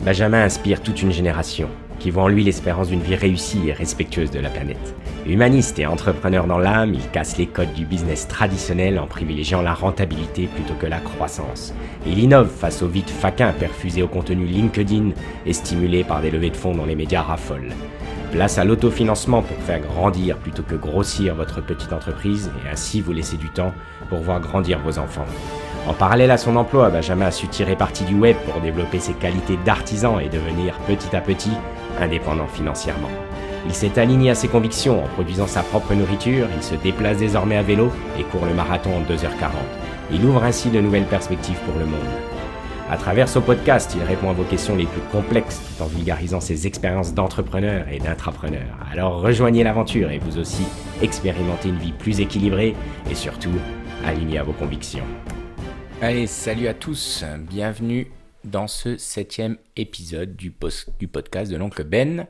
Benjamin inspire toute une génération, qui voit en lui l'espérance d'une vie réussie et respectueuse de la planète. Humaniste et entrepreneur dans l'âme, il casse les codes du business traditionnel en privilégiant la rentabilité plutôt que la croissance. Il innove face au vide faquin perfusé au contenu LinkedIn et stimulé par des levées de fonds dont les médias raffolent. Place à l'autofinancement pour faire grandir plutôt que grossir votre petite entreprise et ainsi vous laisser du temps pour voir grandir vos enfants. En parallèle à son emploi, Benjamin a su tirer parti du web pour développer ses qualités d'artisan et devenir petit à petit indépendant financièrement. Il s'est aligné à ses convictions en produisant sa propre nourriture, il se déplace désormais à vélo et court le marathon en 2h40. Il ouvre ainsi de nouvelles perspectives pour le monde. À travers ce podcast, il répond à vos questions les plus complexes tout en vulgarisant ses expériences d'entrepreneur et d'intrapreneur. Alors rejoignez l'aventure et vous aussi expérimentez une vie plus équilibrée et surtout alignée à vos convictions. Allez, salut à tous, bienvenue dans ce 7e épisode du podcast de l'oncle Ben.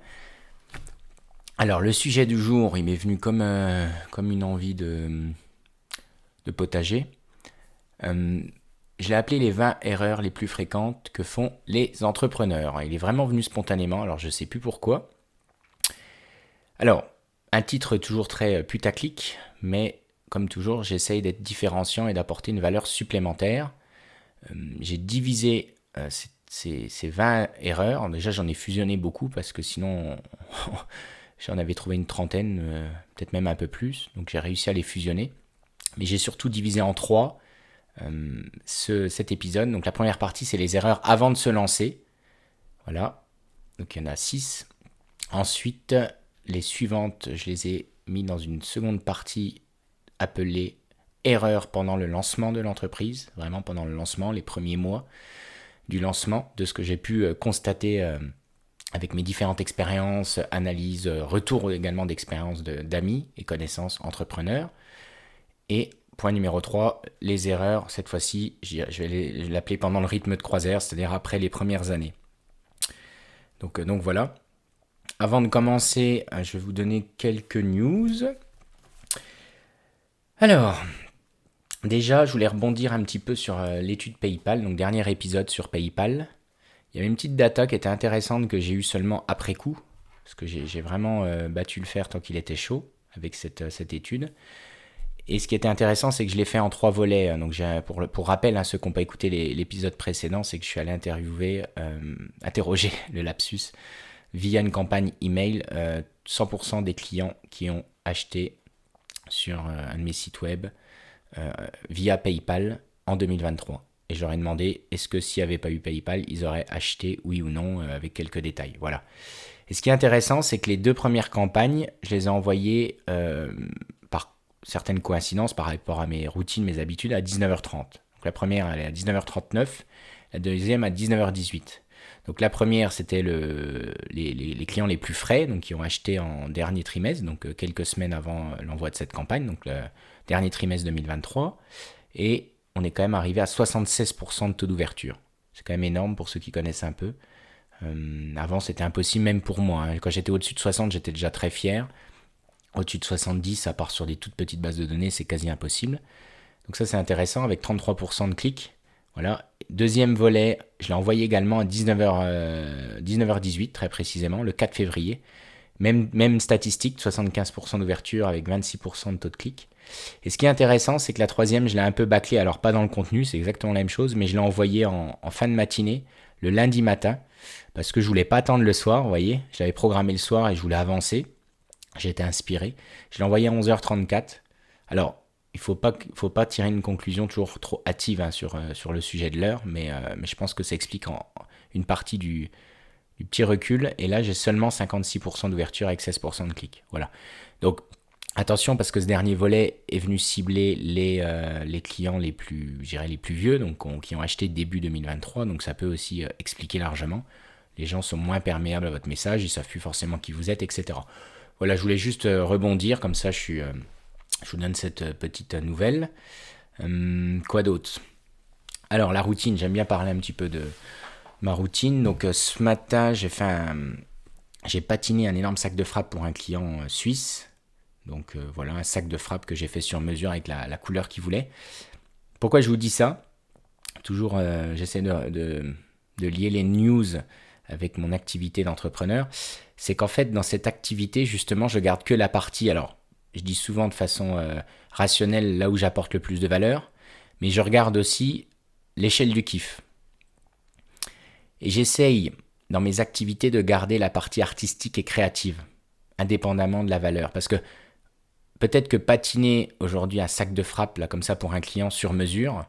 Alors le sujet du jour, il m'est venu comme une envie de potager. Je l'ai appelé les 20 erreurs les plus fréquentes que font les entrepreneurs. Il est vraiment venu spontanément, alors je ne sais plus pourquoi. Alors, un titre toujours très putaclic, mais comme toujours, j'essaye d'être différenciant et d'apporter une valeur supplémentaire. J'ai divisé ces 20 erreurs. Déjà, j'en ai fusionné beaucoup parce que sinon, j'en avais trouvé une trentaine, peut-être même un peu plus. Donc, j'ai réussi à les fusionner. Mais j'ai surtout divisé en 3 cet épisode. Donc, la première partie, c'est les erreurs avant de se lancer. Voilà. Donc, il y en a 6. Ensuite, les suivantes, je les ai mis dans une seconde partie appelée erreurs pendant le lancement de l'entreprise. Vraiment pendant le lancement, les premiers mois du lancement, de ce que j'ai pu constater avec mes différentes expériences, analyses, retours également d'expériences d'amis et connaissances entrepreneurs. Et point numéro 3, les erreurs, cette fois-ci, je vais l'appeler pendant le rythme de croisière, c'est-à-dire après les premières années. Donc voilà. Avant de commencer, je vais vous donner quelques news. Alors, déjà, je voulais rebondir un petit peu sur l'étude PayPal, donc dernier épisode sur PayPal. Il y avait une petite data qui était intéressante que j'ai eue seulement après coup, parce que j'ai vraiment battu le fer tant qu'il était chaud avec cette étude. Et ce qui était intéressant, c'est que je l'ai fait en 3 volets. Donc pour rappel, ceux qui n'ont pas écouté l'épisode précédent, c'est que je suis allé interroger le lapsus via une campagne email 100% des clients qui ont acheté sur un de mes sites web via PayPal en 2023. Et je leur ai demandé, est-ce que s'il n'y avait pas eu PayPal, ils auraient acheté, oui ou non, avec quelques détails. Voilà. Et ce qui est intéressant, c'est que les 2 premières campagnes, je les ai envoyées par certaines coïncidences par rapport à mes routines, mes habitudes, à 19h30. Donc la première, elle est à 19h39, la deuxième à 19h18. Donc la première, c'était les clients les plus frais, donc qui ont acheté en dernier trimestre, donc quelques semaines avant l'envoi de cette campagne, donc le dernier trimestre 2023. Et on est quand même arrivé à 76% de taux d'ouverture. C'est quand même énorme pour ceux qui connaissent un peu. Avant, c'était impossible même pour moi. Quand j'étais au-dessus de 60, j'étais déjà très fier. Au-dessus de 70, à part sur des toutes petites bases de données, c'est quasi impossible. Donc ça, c'est intéressant, avec 33% de clics. Voilà. Deuxième volet, je l'ai envoyé également à 19h18, très précisément, le 4 février. Même statistique, 75% d'ouverture avec 26% de taux de clic. Et ce qui est intéressant, c'est que la troisième, je l'ai un peu bâclée, alors pas dans le contenu, c'est exactement la même chose, mais je l'ai envoyé en fin de matinée, le lundi matin, parce que je voulais pas attendre le soir, vous voyez. Je l'avais programmé le soir et je voulais avancer. J'ai été inspiré. Je l'ai envoyé à 11h34. Alors, il faut pas tirer une conclusion toujours trop hâtive sur le sujet de l'heure, mais je pense que ça explique une partie du petit recul. Et là, j'ai seulement 56% d'ouverture avec 16% de clics. Voilà. Donc, attention, parce que ce dernier volet est venu cibler les clients les plus vieux, donc qui ont acheté début 2023. Donc, ça peut aussi expliquer largement. Les gens sont moins perméables à votre message, ils ne savent plus forcément qui vous êtes, etc. Voilà, je voulais juste rebondir, comme ça je vous donne cette petite nouvelle. Quoi d'autre ? Alors la routine, j'aime bien parler un petit peu de ma routine. Donc ce matin, j'ai patiné un énorme sac de frappe pour un client suisse. Donc voilà, un sac de frappe que j'ai fait sur mesure avec la couleur qu'il voulait. Pourquoi je vous dis ça ? Toujours, j'essaie de lier les news avec mon activité d'entrepreneur, c'est qu'en fait, dans cette activité, justement, je garde que la partie, alors, je dis souvent de façon rationnelle, là où j'apporte le plus de valeur, mais je regarde aussi l'échelle du kiff. Et j'essaye, dans mes activités, de garder la partie artistique et créative, indépendamment de la valeur. Parce que peut-être que patiner aujourd'hui un sac de frappe, là, comme ça, pour un client sur mesure,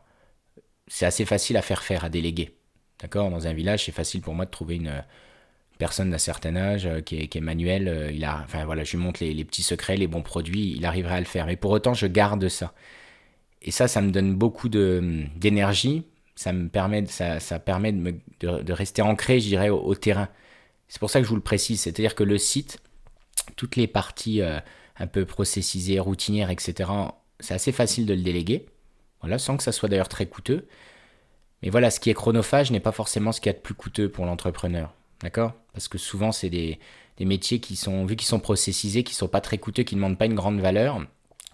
c'est assez facile à faire, à déléguer. D'accord ? Dans un village, c'est facile pour moi de trouver une personne d'un certain âge qui est manuel. Je lui montre les petits secrets, les bons produits, il arriverait à le faire. Mais pour autant, je garde ça. Et ça me donne beaucoup d'énergie. Ça permet de rester ancré, je dirais, au terrain. C'est pour ça que je vous le précise. C'est-à-dire que le site, toutes les parties un peu processisées, routinières, etc., c'est assez facile de le déléguer. Voilà, sans que ça soit d'ailleurs très coûteux. Mais voilà, ce qui est chronophage n'est pas forcément ce qu'il y a de plus coûteux pour l'entrepreneur. D'accord ? Parce que souvent, c'est des métiers qui sont, vu qu'ils sont processisés, qui ne sont pas très coûteux, qui ne demandent pas une grande valeur,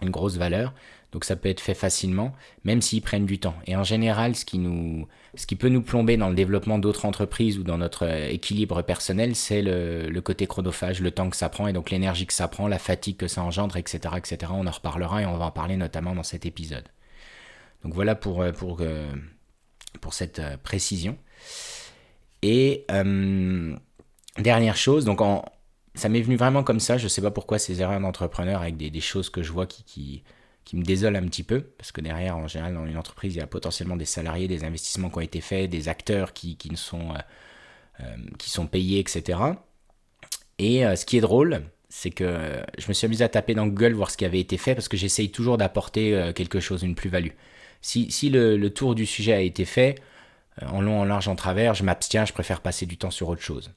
une grosse valeur. Donc ça peut être fait facilement, même s'ils prennent du temps. Et en général, ce qui peut nous plomber dans le développement d'autres entreprises ou dans notre équilibre personnel, c'est le côté chronophage, le temps que ça prend et donc l'énergie que ça prend, la fatigue que ça engendre, etc., etc. On en reparlera et on va en parler notamment dans cet épisode. Donc voilà pour cette précision. Et dernière chose, donc ça m'est venu vraiment comme ça, je ne sais pas pourquoi ces erreurs d'entrepreneur avec des choses que je vois qui me désolent un petit peu, parce que derrière, en général, dans une entreprise, il y a potentiellement des salariés, des investissements qui ont été faits, des acteurs qui sont payés, etc. Et ce qui est drôle, c'est que je me suis amusé à taper dans Google, voir ce qui avait été fait, parce que j'essaye toujours d'apporter quelque chose, une plus-value. Si le tour du sujet a été fait, en long, en large, en travers, je m'abstiens, je préfère passer du temps sur autre chose.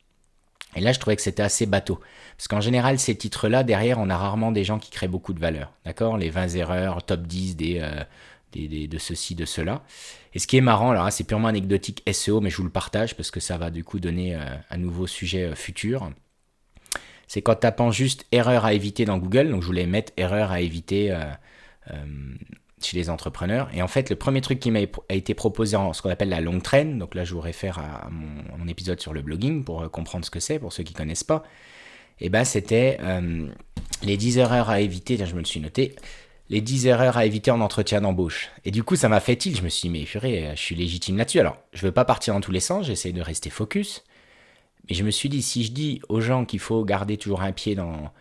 Et là, je trouvais que c'était assez bateau. Parce qu'en général, ces titres-là, derrière, on a rarement des gens qui créent beaucoup de valeur. D'accord ? Les 20 erreurs, top 10 de ceci, de cela. Et ce qui est marrant, alors c'est purement anecdotique SEO, mais je vous le partage parce que ça va du coup donner un nouveau sujet futur. C'est qu'en tapant juste erreur à éviter dans Google, donc je voulais mettre erreur à éviter chez les entrepreneurs. Et en fait, le premier truc qui a été proposé en ce qu'on appelle la longue traîne, donc là je vous réfère à mon épisode sur le blogging pour comprendre ce que c'est, pour ceux qui ne connaissent pas, et ben c'était les 10 erreurs à éviter, je me le suis noté, les 10 erreurs à éviter en entretien d'embauche. Et du coup, ça m'a fait tilt, je me suis dit, mais purée, je suis légitime là-dessus. Alors, je ne veux pas partir dans tous les sens, j'essaie de rester focus, mais je me suis dit, si je dis aux gens qu'il faut garder toujours un pied dans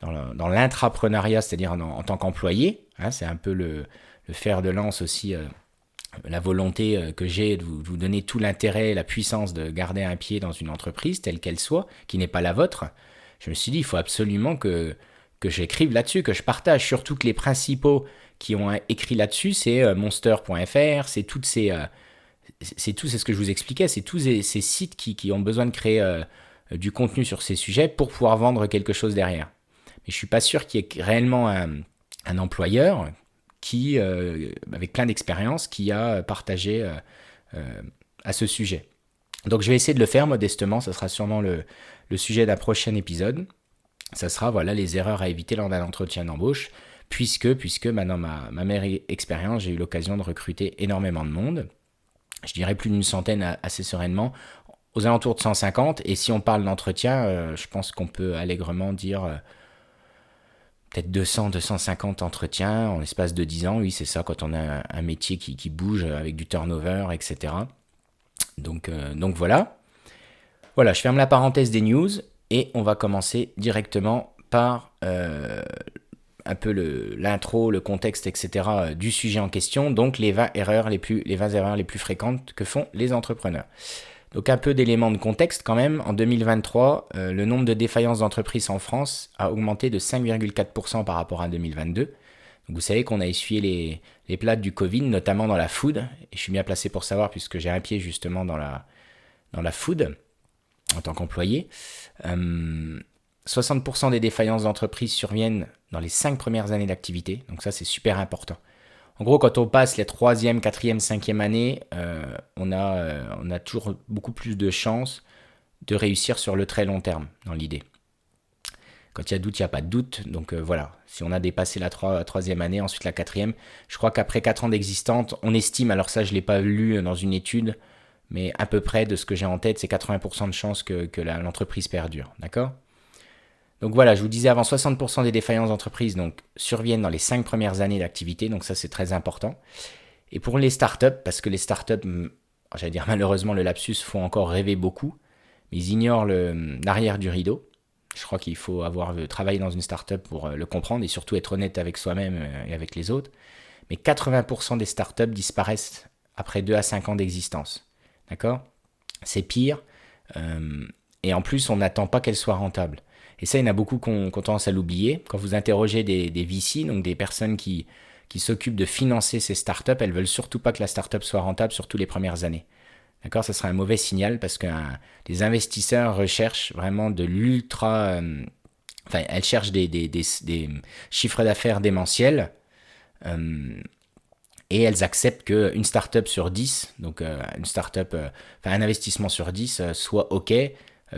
l'intrapreneuriat, c'est-à-dire en tant qu'employé, hein, c'est un peu le fer de lance aussi, la volonté que j'ai de vous donner tout l'intérêt, la puissance de garder un pied dans une entreprise, telle qu'elle soit, qui n'est pas la vôtre. Je me suis dit, il faut absolument que j'écrive là-dessus, que je partage, surtout que les principaux qui ont écrit là-dessus, c'est monster.fr, c'est ce que je vous expliquais, c'est tous ces sites qui ont besoin de créer du contenu sur ces sujets pour pouvoir vendre quelque chose derrière. Mais je ne suis pas sûr qu'il y ait réellement un employeur qui, avec plein d'expérience, qui a partagé à ce sujet. Donc je vais essayer de le faire modestement, ça sera sûrement le sujet d'un prochain épisode. Ça sera les erreurs à éviter lors d'un entretien d'embauche, puisque maintenant ma meilleure expérience, j'ai eu l'occasion de recruter énormément de monde. Je dirais plus d'une centaine assez sereinement, aux alentours de 150. Et si on parle d'entretien, je pense qu'on peut allègrement dire peut-être 200, 250 entretiens en l'espace de 10 ans. Oui, c'est ça, quand on a un métier qui bouge avec du turnover, etc. Donc voilà. Voilà, je ferme la parenthèse des news et on va commencer directement par un peu l'intro, le contexte, etc. du sujet en question. Donc les 20 erreurs les plus fréquentes que font les entrepreneurs. Donc un peu d'éléments de contexte quand même. En 2023, le nombre de défaillances d'entreprises en France a augmenté de 5,4% par rapport à 2022. Donc vous savez qu'on a essuyé les plâtres du Covid, notamment dans la food. Et je suis bien placé pour savoir puisque j'ai un pied justement dans la food en tant qu'employé. 60% des défaillances d'entreprises surviennent dans les 5 premières années d'activité. Donc ça, c'est super important. En gros, quand on passe les 3e, 4e, 5e années, on a toujours beaucoup plus de chances de réussir sur le très long terme, dans l'idée. Quand il y a doute, il n'y a pas de doute. Donc voilà, si on a dépassé la 3e année, ensuite la 4e, je crois qu'après 4 ans d'existence, on estime, alors ça je ne l'ai pas lu dans une étude, mais à peu près de ce que j'ai en tête, c'est 80% de chances que l'entreprise perdure. D'accord ? Donc voilà, je vous disais avant, 60% des défaillances d'entreprise donc, surviennent dans les 5 premières années d'activité, donc ça c'est très important. Et pour les startups, parce que les startups, j'allais dire malheureusement le lapsus, font encore rêver beaucoup, mais ils ignorent l'arrière du rideau. Je crois qu'il faut avoir travaillé dans une startup pour le comprendre et surtout être honnête avec soi-même et avec les autres. Mais 80% des startups disparaissent après 2 à 5 ans d'existence. D'accord ? C'est pire. Et en plus, on n'attend pas qu'elles soient rentables. Et ça, il y en a beaucoup qui ont tendance à l'oublier. Quand vous interrogez des VC, donc des personnes qui s'occupent de financer ces startups, elles veulent surtout pas que la startup soit rentable, surtout les premières années. D'accord ? Ça serait un mauvais signal parce que les investisseurs recherchent vraiment de l'ultra... enfin, elles cherchent des chiffres d'affaires démentiels et elles acceptent qu'une startup sur 10, donc une startup, un investissement sur 10 soit OK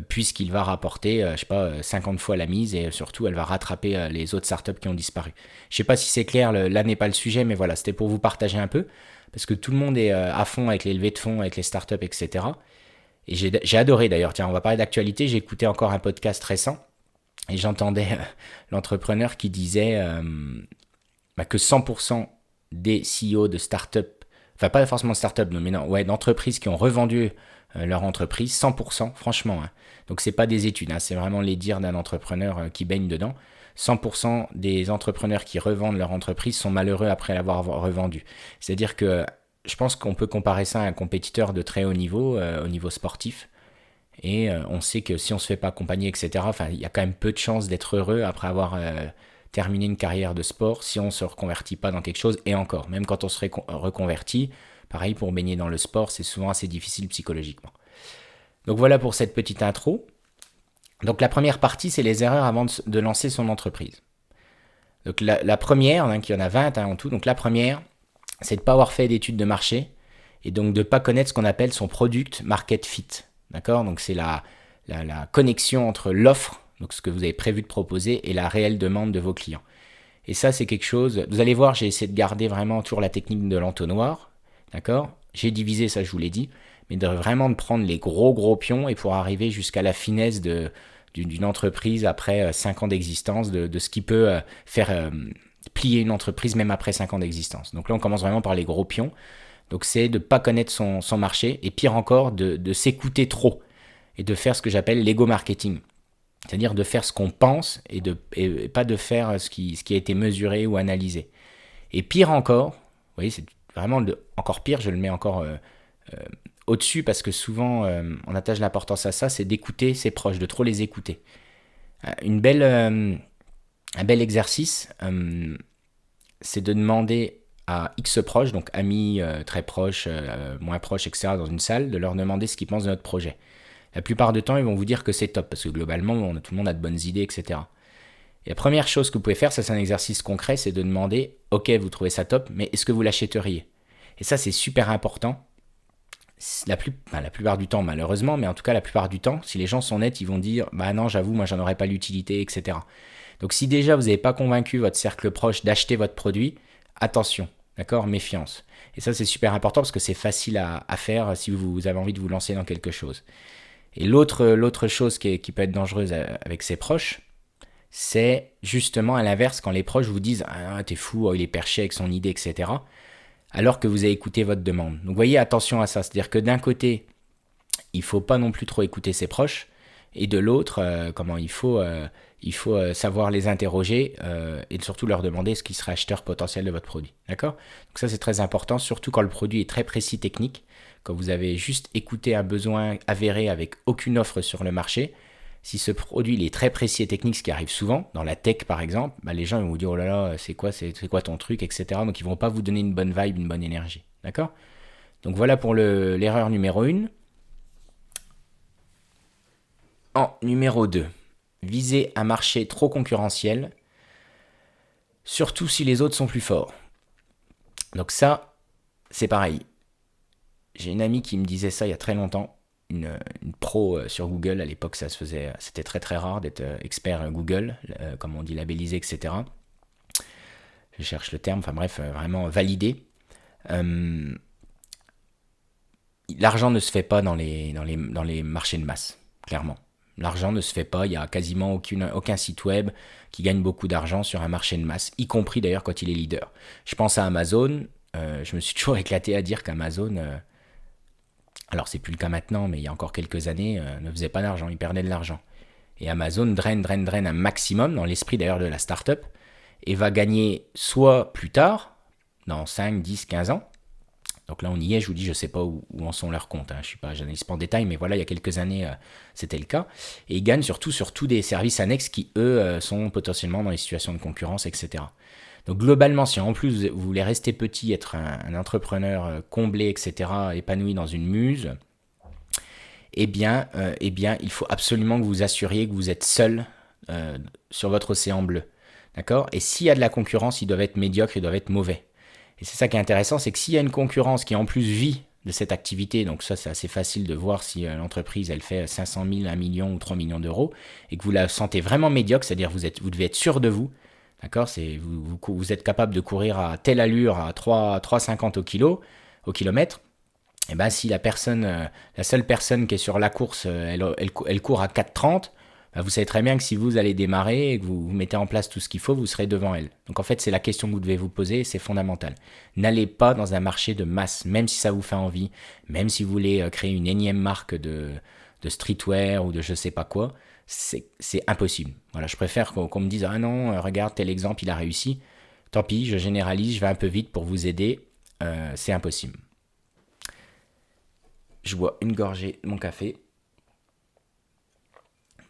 puisqu'il va rapporter, je sais pas, 50 fois la mise et surtout elle va rattraper les autres startups qui ont disparu. Je sais pas si c'est clair, là n'est pas le sujet, mais voilà, c'était pour vous partager un peu parce que tout le monde est à fond avec les levées de fonds, avec les startups, etc. Et j'ai adoré d'ailleurs, tiens, on va parler d'actualité, j'ai écouté encore un podcast récent et j'entendais l'entrepreneur qui disait que 100% des CEO de startups, enfin pas forcément de startups, mais non, ouais, d'entreprises qui ont revendu leur entreprise, 100%, franchement. Hein. Donc c'est pas des études, hein, c'est vraiment les dires d'un entrepreneur qui baigne dedans. 100% des entrepreneurs qui revendent leur entreprise sont malheureux après l'avoir revendue. C'est-à-dire que je pense qu'on peut comparer ça à un compétiteur de très haut niveau, au niveau sportif. Et on sait que si on se fait pas accompagner, etc., il y a quand même peu de chances d'être heureux après avoir terminé une carrière de sport si on ne se reconvertit pas dans quelque chose. Et encore, même quand on se reconvertit, pareil pour baigner dans le sport, c'est souvent assez difficile psychologiquement. Donc voilà pour cette petite intro. Donc la première partie, c'est les erreurs avant de lancer son entreprise. Donc la première, il y en a 20 en tout, donc la première, c'est de ne pas avoir fait d'études de marché et donc de ne pas connaître ce qu'on appelle son product market fit. D'accord ? Donc c'est la connexion entre l'offre, donc ce que vous avez prévu de proposer, et la réelle demande de vos clients. Et ça, c'est quelque chose... Vous allez voir, j'ai essayé de garder vraiment toujours la technique de l'entonnoir. D'accord ? J'ai divisé, ça je vous l'ai dit, mais de prendre les gros pions et pour arriver jusqu'à la finesse d'une entreprise après 5 ans d'existence, de ce qui peut faire plier une entreprise même après 5 ans d'existence. Donc là, on commence vraiment par les gros pions. Donc c'est de ne pas connaître son marché et pire encore, de s'écouter trop et de faire ce que j'appelle l'ego marketing. C'est-à-dire de faire ce qu'on pense et pas de faire ce qui a été mesuré ou analysé. Et pire encore, vous voyez, c'est vraiment encore pire, je le mets encore au-dessus parce que souvent on attache l'importance à ça, c'est d'écouter ses proches, de trop les écouter. Un bel exercice, c'est de demander à X proches, donc amis très proches, moins proches, etc., dans une salle, de leur demander ce qu'ils pensent de notre projet. La plupart du temps, ils vont vous dire que c'est top, parce que globalement, tout le monde a de bonnes idées, etc. Et la première chose que vous pouvez faire, ça c'est un exercice concret, c'est de demander, ok, vous trouvez ça top, mais est-ce que vous l'achèteriez ? Et ça, c'est super important. La plupart du temps, malheureusement, mais en tout cas, la plupart du temps, si les gens sont nets, ils vont dire, bah non, j'avoue, moi, j'en aurais pas l'utilité, etc. Donc, si déjà, vous n'avez pas convaincu votre cercle proche d'acheter votre produit, attention, d'accord ? Méfiance. Et ça, c'est super important parce que c'est facile à faire si vous avez envie de vous lancer dans quelque chose. Et l'autre chose qui peut être dangereuse avec ses proches, c'est justement à l'inverse quand les proches vous disent « Ah, t'es fou, il est perché avec son idée, etc. » alors que vous avez écouté votre demande. Donc voyez, attention à ça. C'est-à-dire que d'un côté, il ne faut pas non plus trop écouter ses proches, et de l'autre, il faut savoir les interroger et surtout leur demander ce qui serait acheteur potentiel de votre produit. D'accord ? Donc ça, c'est très important, surtout quand le produit est très précis technique, quand vous avez juste écouté un besoin avéré avec aucune offre sur le marché. Si ce produit il est très précis et technique, ce qui arrive souvent, dans la tech par exemple, les gens vont vous dire « Oh là là, c'est quoi ton truc ?» etc. Donc ils ne vont pas vous donner une bonne vibe, une bonne énergie. D'accord ? Donc voilà pour l'erreur numéro 1. Numéro 2, viser un marché trop concurrentiel, surtout si les autres sont plus forts. Donc ça, c'est pareil. J'ai une amie qui me disait ça il y a très longtemps, une pro sur Google. À l'époque, c'était très très rare d'être expert Google, comme on dit labellisé, etc. Je cherche le terme, vraiment validé. l'argent ne se fait pas dans les marchés de masse, clairement. L'argent ne se fait pas, il n'y a quasiment aucun site web qui gagne beaucoup d'argent sur un marché de masse, y compris d'ailleurs quand il est leader. Je pense à Amazon, je me suis toujours éclaté à dire qu'Amazon, alors c'est plus le cas maintenant, mais il y a encore quelques années, ne faisait pas d'argent, il perdait de l'argent. Et Amazon draine un maximum, dans l'esprit d'ailleurs de la startup, et va gagner soit plus tard, dans 5, 10, 15 ans. Donc là, on y est, je vous dis, je ne sais pas où en sont leurs comptes. Hein. J'analyse pas en détail, mais voilà, il y a quelques années, c'était le cas. Et ils gagnent surtout des services annexes qui, eux, sont potentiellement dans les situations de concurrence, etc. Donc globalement, si en plus vous voulez rester petit, être un entrepreneur comblé, etc., épanoui dans une muse, eh bien, il faut absolument que vous vous assuriez que vous êtes seul sur votre océan bleu. D'accord? Et s'il y a de la concurrence, ils doivent être médiocres, ils doivent être mauvais. Et c'est ça qui est intéressant, c'est que s'il y a une concurrence qui en plus vit de cette activité, donc ça c'est assez facile de voir si l'entreprise elle fait 500 000, 1 million ou 3 millions d'euros, et que vous la sentez vraiment médiocre, c'est-à-dire vous devez être sûr de vous, d'accord? Vous êtes capable de courir à telle allure à 3,50 au kilomètre, et ben si la seule personne qui est sur la course, elle court à 4,30, ben vous savez très bien que si vous allez démarrer et que vous mettez en place tout ce qu'il faut, vous serez devant elle. Donc en fait, c'est la question que vous devez vous poser et c'est fondamental. N'allez pas dans un marché de masse, même si ça vous fait envie, même si vous voulez créer une énième marque de streetwear ou de je sais pas quoi, c'est impossible. Voilà, je préfère qu'on me dise ah non, regarde tel exemple, il a réussi. Tant pis, je généralise, je vais un peu vite pour vous aider. C'est impossible. Je bois une gorgée de mon café.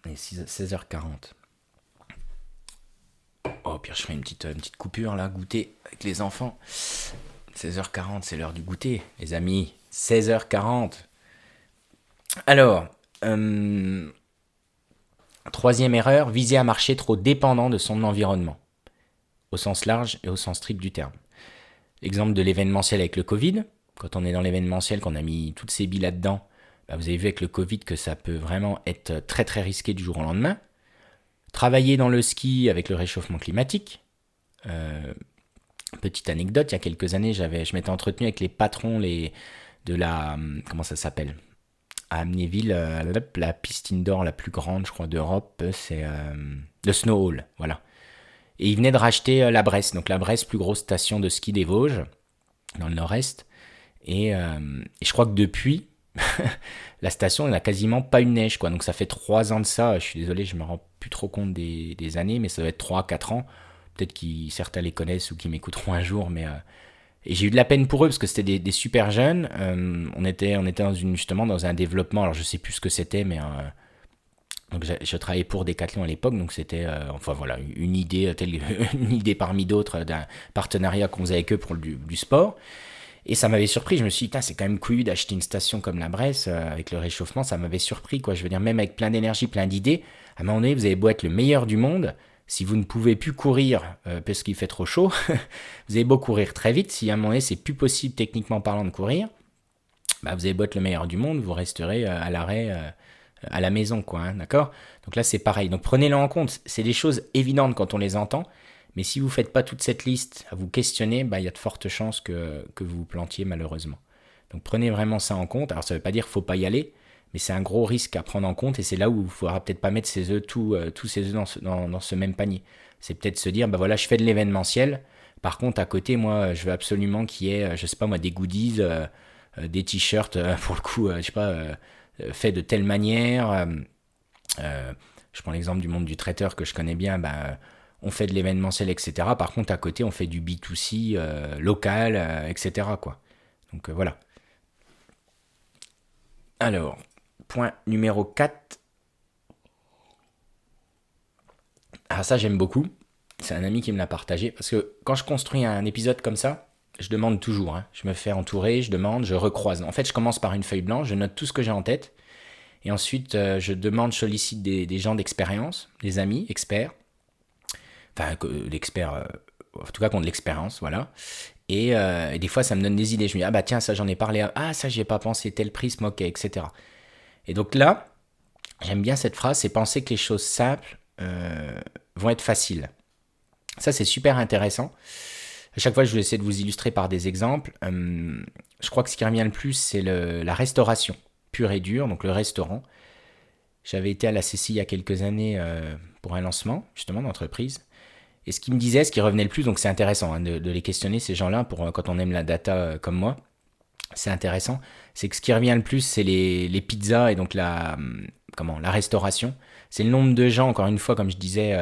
Il est 16h40. Oh, puis je fais une petite coupure là, goûter avec les enfants. 16h40, c'est l'heure du goûter, les amis. 16h40. Alors, troisième erreur, viser un marché trop dépendant de son environnement, au sens large et au sens strict du terme. L'exemple de l'événementiel avec le Covid. Quand on est dans l'événementiel, qu'on a mis toutes ces billes là-dedans, bah vous avez vu avec le Covid que ça peut vraiment être très très risqué du jour au lendemain. Travailler dans le ski avec le réchauffement climatique. Petite anecdote, il y a quelques années, je m'étais entretenu avec les patrons de la... Comment ça s'appelle? À Amnéville, la piste indoor la plus grande, je crois, d'Europe, c'est le Snow Hall, voilà. Et ils venaient de racheter la Bresse, donc la Bresse, plus grosse station de ski des Vosges, dans le nord-est. Et je crois que depuis, la station, elle n'a quasiment pas eu de neige, quoi. Donc ça fait 3 ans de ça. Je suis désolé, je me rends plus trop compte des années, mais ça doit être 3-4 ans. Peut-être que certains les connaissent ou qui m'écouteront un jour, mais et j'ai eu de la peine pour eux parce que c'était des super jeunes. On était justement dans un développement. Alors je sais plus ce que c'était, mais donc je travaillais pour Decathlon à l'époque, donc c'était enfin voilà une idée une idée parmi d'autres d'un partenariat qu'on faisait avec eux pour du sport. Et ça m'avait surpris, je me suis dit, c'est quand même couillu d'acheter une station comme la Bresse, avec le réchauffement, ça m'avait surpris, quoi. Je veux dire, même avec plein d'énergie, plein d'idées, à un moment donné, vous avez beau être le meilleur du monde, si vous ne pouvez plus courir parce qu'il fait trop chaud, vous avez beau courir très vite, si à un moment donné, c'est plus possible techniquement parlant de courir, bah, vous avez beau être le meilleur du monde, vous resterez à l'arrêt à la maison, quoi, hein, d'accord? Donc là, c'est pareil. Donc prenez-le en compte, c'est des choses évidentes quand on les entend, mais si vous ne faites pas toute cette liste à vous questionner, bah, y a de fortes chances que vous vous plantiez malheureusement. Donc prenez vraiment ça en compte. Alors ça ne veut pas dire qu'il ne faut pas y aller, mais c'est un gros risque à prendre en compte et c'est là où il ne faudra peut-être pas mettre tous ses œufs dans ce même panier. C'est peut-être se dire, bah voilà, je fais de l'événementiel. Par contre, à côté, moi, je veux absolument qu'il y ait, je sais pas moi, des goodies, des t-shirts, pour le coup, je sais pas, faits de telle manière. Je prends l'exemple du monde du traiteur que je connais bien, bah, on fait de l'événementiel, etc. Par contre, à côté, on fait du B2C local, etc. quoi. Donc voilà. Alors, point numéro 4. Ah, ça, j'aime beaucoup. C'est un ami qui me l'a partagé. Parce que quand je construis un épisode comme ça, je demande toujours. Hein. Je me fais entourer, je demande, je recroise. En fait, je commence par une feuille blanche, je note tout ce que j'ai en tête. Et ensuite, je demande, je sollicite des gens d'expérience, des amis experts. Enfin, l'expert, en tout cas qui ont de l'expérience, voilà. Et des fois, ça me donne des idées. Je me dis, ah bah tiens, ça j'en ai parlé, ah ça j'y ai pas pensé, tel prisme, ok, etc. Et donc là, j'aime bien cette phrase, c'est penser que les choses simples vont être faciles. Ça, c'est super intéressant. À chaque fois, je vais essayer de vous illustrer par des exemples. Je crois que ce qui revient le plus, c'est la restauration pure et dure, donc le restaurant. J'avais été à la CCI il y a quelques années pour un lancement, justement, d'entreprise. Et ce qui me disait, ce qui revenait le plus, donc c'est intéressant de les questionner, ces gens-là, pour quand on aime la data comme moi, c'est intéressant, c'est que ce qui revient le plus, c'est les pizzas et donc la restauration. C'est le nombre de gens, encore une fois, comme je disais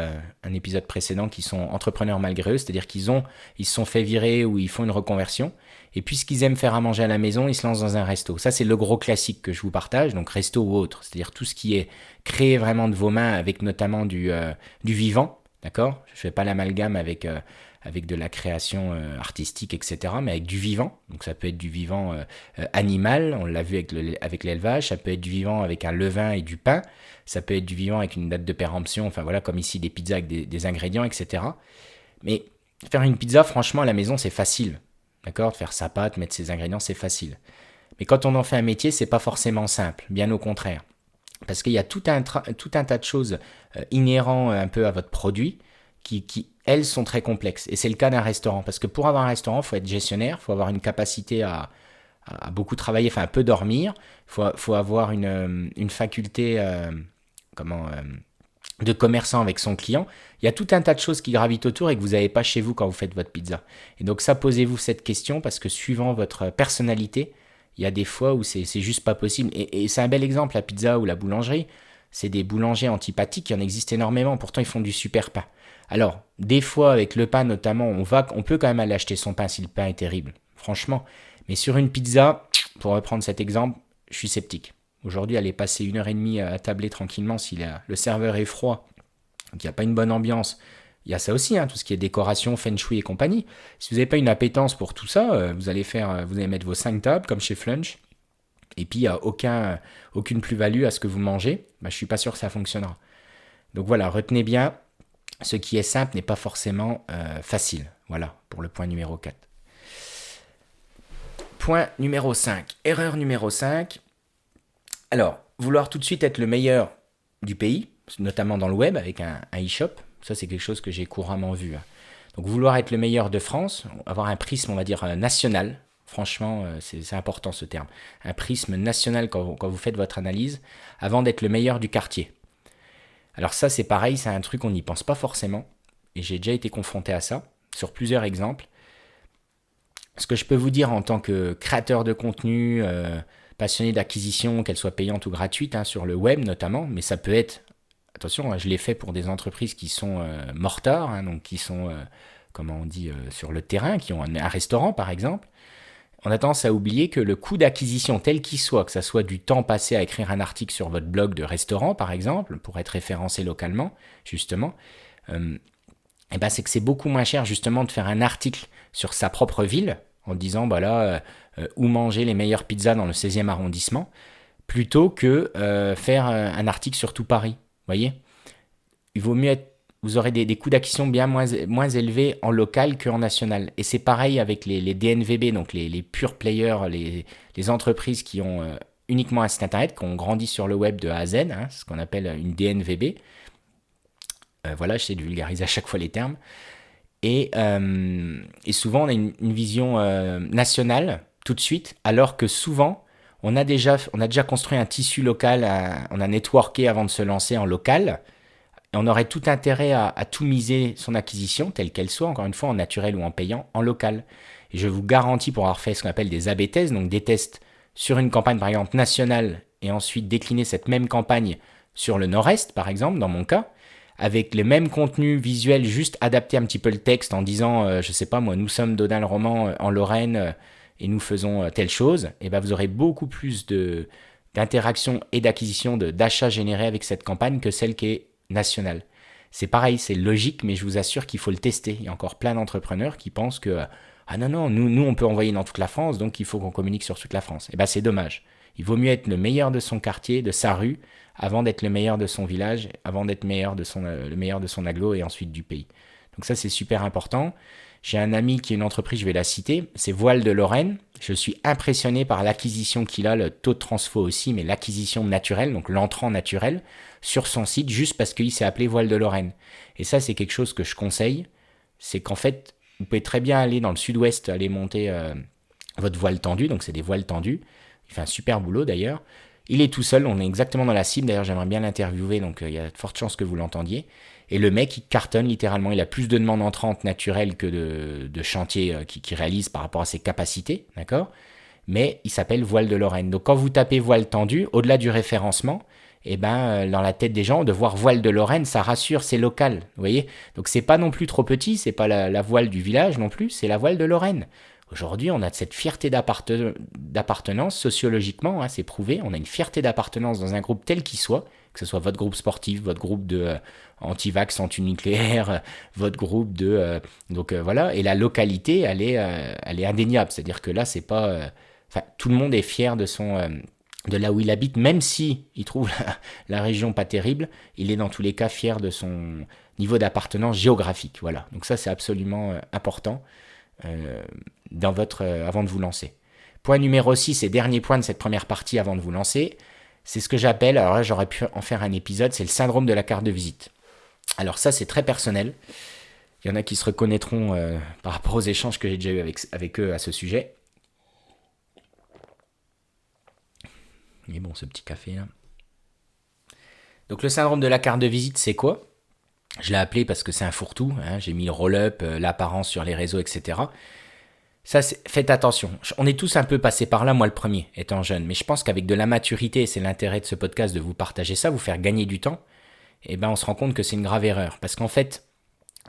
un épisode précédent, qui sont entrepreneurs malgré eux, c'est-à-dire ils se sont fait virer ou ils font une reconversion. Et puisqu'ils aiment faire à manger à la maison, ils se lancent dans un resto. Ça, c'est le gros classique que je vous partage, donc resto ou autre. C'est-à-dire tout ce qui est créé vraiment de vos mains avec notamment du vivant, d'accord? Je ne fais pas l'amalgame avec de la création artistique, etc., mais avec du vivant. Donc ça peut être du vivant animal, on l'a vu avec l'élevage, ça peut être du vivant avec un levain et du pain, ça peut être du vivant avec une date de péremption, enfin voilà, comme ici des pizzas avec des ingrédients, etc. Mais faire une pizza, franchement, à la maison, c'est facile. D'accord? De faire sa pâte, mettre ses ingrédients, c'est facile. Mais quand on en fait un métier, c'est pas forcément simple, bien au contraire. Parce qu'il y a tout un tas de choses inhérents un peu à votre produit qui, elles, sont très complexes. Et c'est le cas d'un restaurant. Parce que pour avoir un restaurant, il faut être gestionnaire, il faut avoir une capacité à beaucoup travailler, enfin à peu dormir, il faut avoir une faculté de commerçant avec son client. Il y a tout un tas de choses qui gravitent autour et que vous n'avez pas chez vous quand vous faites votre pizza. Et donc ça, posez-vous cette question parce que suivant votre personnalité, il y a des fois où c'est juste pas possible. Et c'est un bel exemple, la pizza ou la boulangerie. C'est des boulangers antipathiques, il y en existe énormément, pourtant ils font du super pain. Alors, des fois, avec le pain notamment, on peut quand même aller acheter son pain si le pain est terrible, franchement. Mais sur une pizza, pour reprendre cet exemple, je suis sceptique. Aujourd'hui, aller passer 1 heure et demie à tabler tranquillement si le serveur est froid, qu'il n'y a pas une bonne ambiance, il y a ça aussi, tout ce qui est décoration, feng shui et compagnie. Si vous n'avez pas une appétence pour tout ça, vous allez mettre vos 5 tables comme chez Flunch, et puis il n'y a aucune plus-value à ce que vous mangez, je ne suis pas sûr que ça fonctionnera. Donc voilà, retenez bien, ce qui est simple n'est pas forcément facile. Voilà, pour le point numéro 4. Point numéro 5. Erreur numéro 5. Alors, vouloir tout de suite être le meilleur du pays, notamment dans le web avec un e-shop, ça c'est quelque chose que j'ai couramment vu. Donc vouloir être le meilleur de France, avoir un prisme, on va dire, national. Franchement, c'est important ce terme. Un prisme national quand vous faites votre analyse, avant d'être le meilleur du quartier. Alors ça, c'est pareil, c'est un truc qu'on n'y pense pas forcément. Et j'ai déjà été confronté à ça, sur plusieurs exemples. Ce que je peux vous dire en tant que créateur de contenu, passionné d'acquisition, qu'elle soit payante ou gratuite, sur le web notamment, mais ça peut être, attention, je l'ai fait pour des entreprises qui sont mortards, donc qui sont, sur le terrain, qui ont un restaurant par exemple. On a tendance à oublier que le coût d'acquisition, tel qu'il soit, que ça soit du temps passé à écrire un article sur votre blog de restaurant, par exemple, pour être référencé localement, justement, c'est que c'est beaucoup moins cher, justement, de faire un article sur sa propre ville, en disant, où manger les meilleures pizzas dans le 16e arrondissement, plutôt que faire un article sur tout Paris. Vous voyez ? Il vaut mieux vous aurez des coûts d'acquisition bien moins élevés en local qu'en national. Et c'est pareil avec les DNVB, donc les pure players, les entreprises qui ont uniquement un site internet, qui ont grandi sur le web de A à Z, ce qu'on appelle une DNVB. J'essaie de vulgariser à chaque fois les termes. Et souvent, on a une vision nationale tout de suite, alors que souvent, on a déjà construit un tissu local, on a networké avant de se lancer en local. Et on aurait tout intérêt à tout miser son acquisition, telle qu'elle soit, encore une fois, en naturel ou en payant, en local. Et je vous garantis, pour avoir fait ce qu'on appelle des A/B tests, donc des tests sur une campagne, par exemple, nationale, et ensuite décliner cette même campagne sur le nord-est, par exemple, dans mon cas, avec les mêmes contenus visuels, juste adapter un petit peu le texte en disant, je sais pas moi, nous sommes Dodin-le-Roman en Lorraine et nous faisons telle chose, et vous aurez beaucoup plus d'interaction et d'acquisition, d'achat généré avec cette campagne que celle qui est nationale. C'est pareil, c'est logique, mais je vous assure qu'il faut le tester. Il y a encore plein d'entrepreneurs qui pensent que non, nous on peut envoyer dans toute la France, donc il faut qu'on communique sur toute la France. C'est dommage. Il vaut mieux être le meilleur de son quartier, de sa rue, avant d'être le meilleur de son village, avant d'être le meilleur de son agglo et ensuite du pays. Donc ça, c'est super important. J'ai un ami qui a une entreprise, je vais la citer, c'est Voile de Lorraine. Je suis impressionné par l'acquisition qu'il a, le taux de transfo aussi, mais l'acquisition naturelle, donc l'entrant naturel, sur son site, juste parce qu'il s'est appelé Voile de Lorraine. Et ça, c'est quelque chose que je conseille, c'est qu'en fait, vous pouvez très bien aller dans le sud-ouest, aller monter votre voile tendu, donc c'est des voiles tendus. Il fait un super boulot d'ailleurs. Il est tout seul, on est exactement dans la cible, d'ailleurs j'aimerais bien l'interviewer, donc il y a de fortes chances que vous l'entendiez. Et le mec, il cartonne littéralement, il a plus de demandes entrantes naturelles que de chantiers qu'il réalise par rapport à ses capacités, d'accord? Mais il s'appelle Voile de Lorraine. Donc quand vous tapez voile tendu, au-delà du référencement, eh ben, dans la tête des gens, de voir Voile de Lorraine, ça rassure, c'est local, vous voyez? Donc c'est pas non plus trop petit, c'est pas la voile du village non plus, c'est la Voile de Lorraine. Aujourd'hui, on a cette fierté d'appartenance, sociologiquement, hein, c'est prouvé, on a une fierté d'appartenance dans un groupe tel qu'il soit, que ce soit votre groupe sportif, votre groupe de anti-vax, anti-nucléaire, votre groupe de... voilà, et la localité, elle est indéniable, c'est-à-dire que là, c'est pas... tout le monde est fier de là où il habite, même si il trouve la région pas terrible, il est dans tous les cas fier de son niveau d'appartenance géographique, voilà. Donc ça, c'est absolument important. Avant de vous lancer. Point numéro 6 et dernier point de cette première partie avant de vous lancer, c'est ce que j'appelle, alors là j'aurais pu en faire un épisode, c'est le syndrome de la carte de visite. Alors ça c'est très personnel, il y en a qui se reconnaîtront par rapport aux échanges que j'ai déjà eu avec eux à ce sujet. Mais bon, ce petit café là. Donc le syndrome de la carte de visite, c'est quoi ? Je l'ai appelé parce que c'est un fourre-tout, hein, j'ai mis le roll-up, l'apparence sur les réseaux, etc. Ça, faites attention. On est tous un peu passés par là, moi le premier, étant jeune. Mais je pense qu'avec de la maturité, c'est l'intérêt de ce podcast de vous partager ça, vous faire gagner du temps, et ben on se rend compte que c'est une grave erreur. Parce qu'en fait,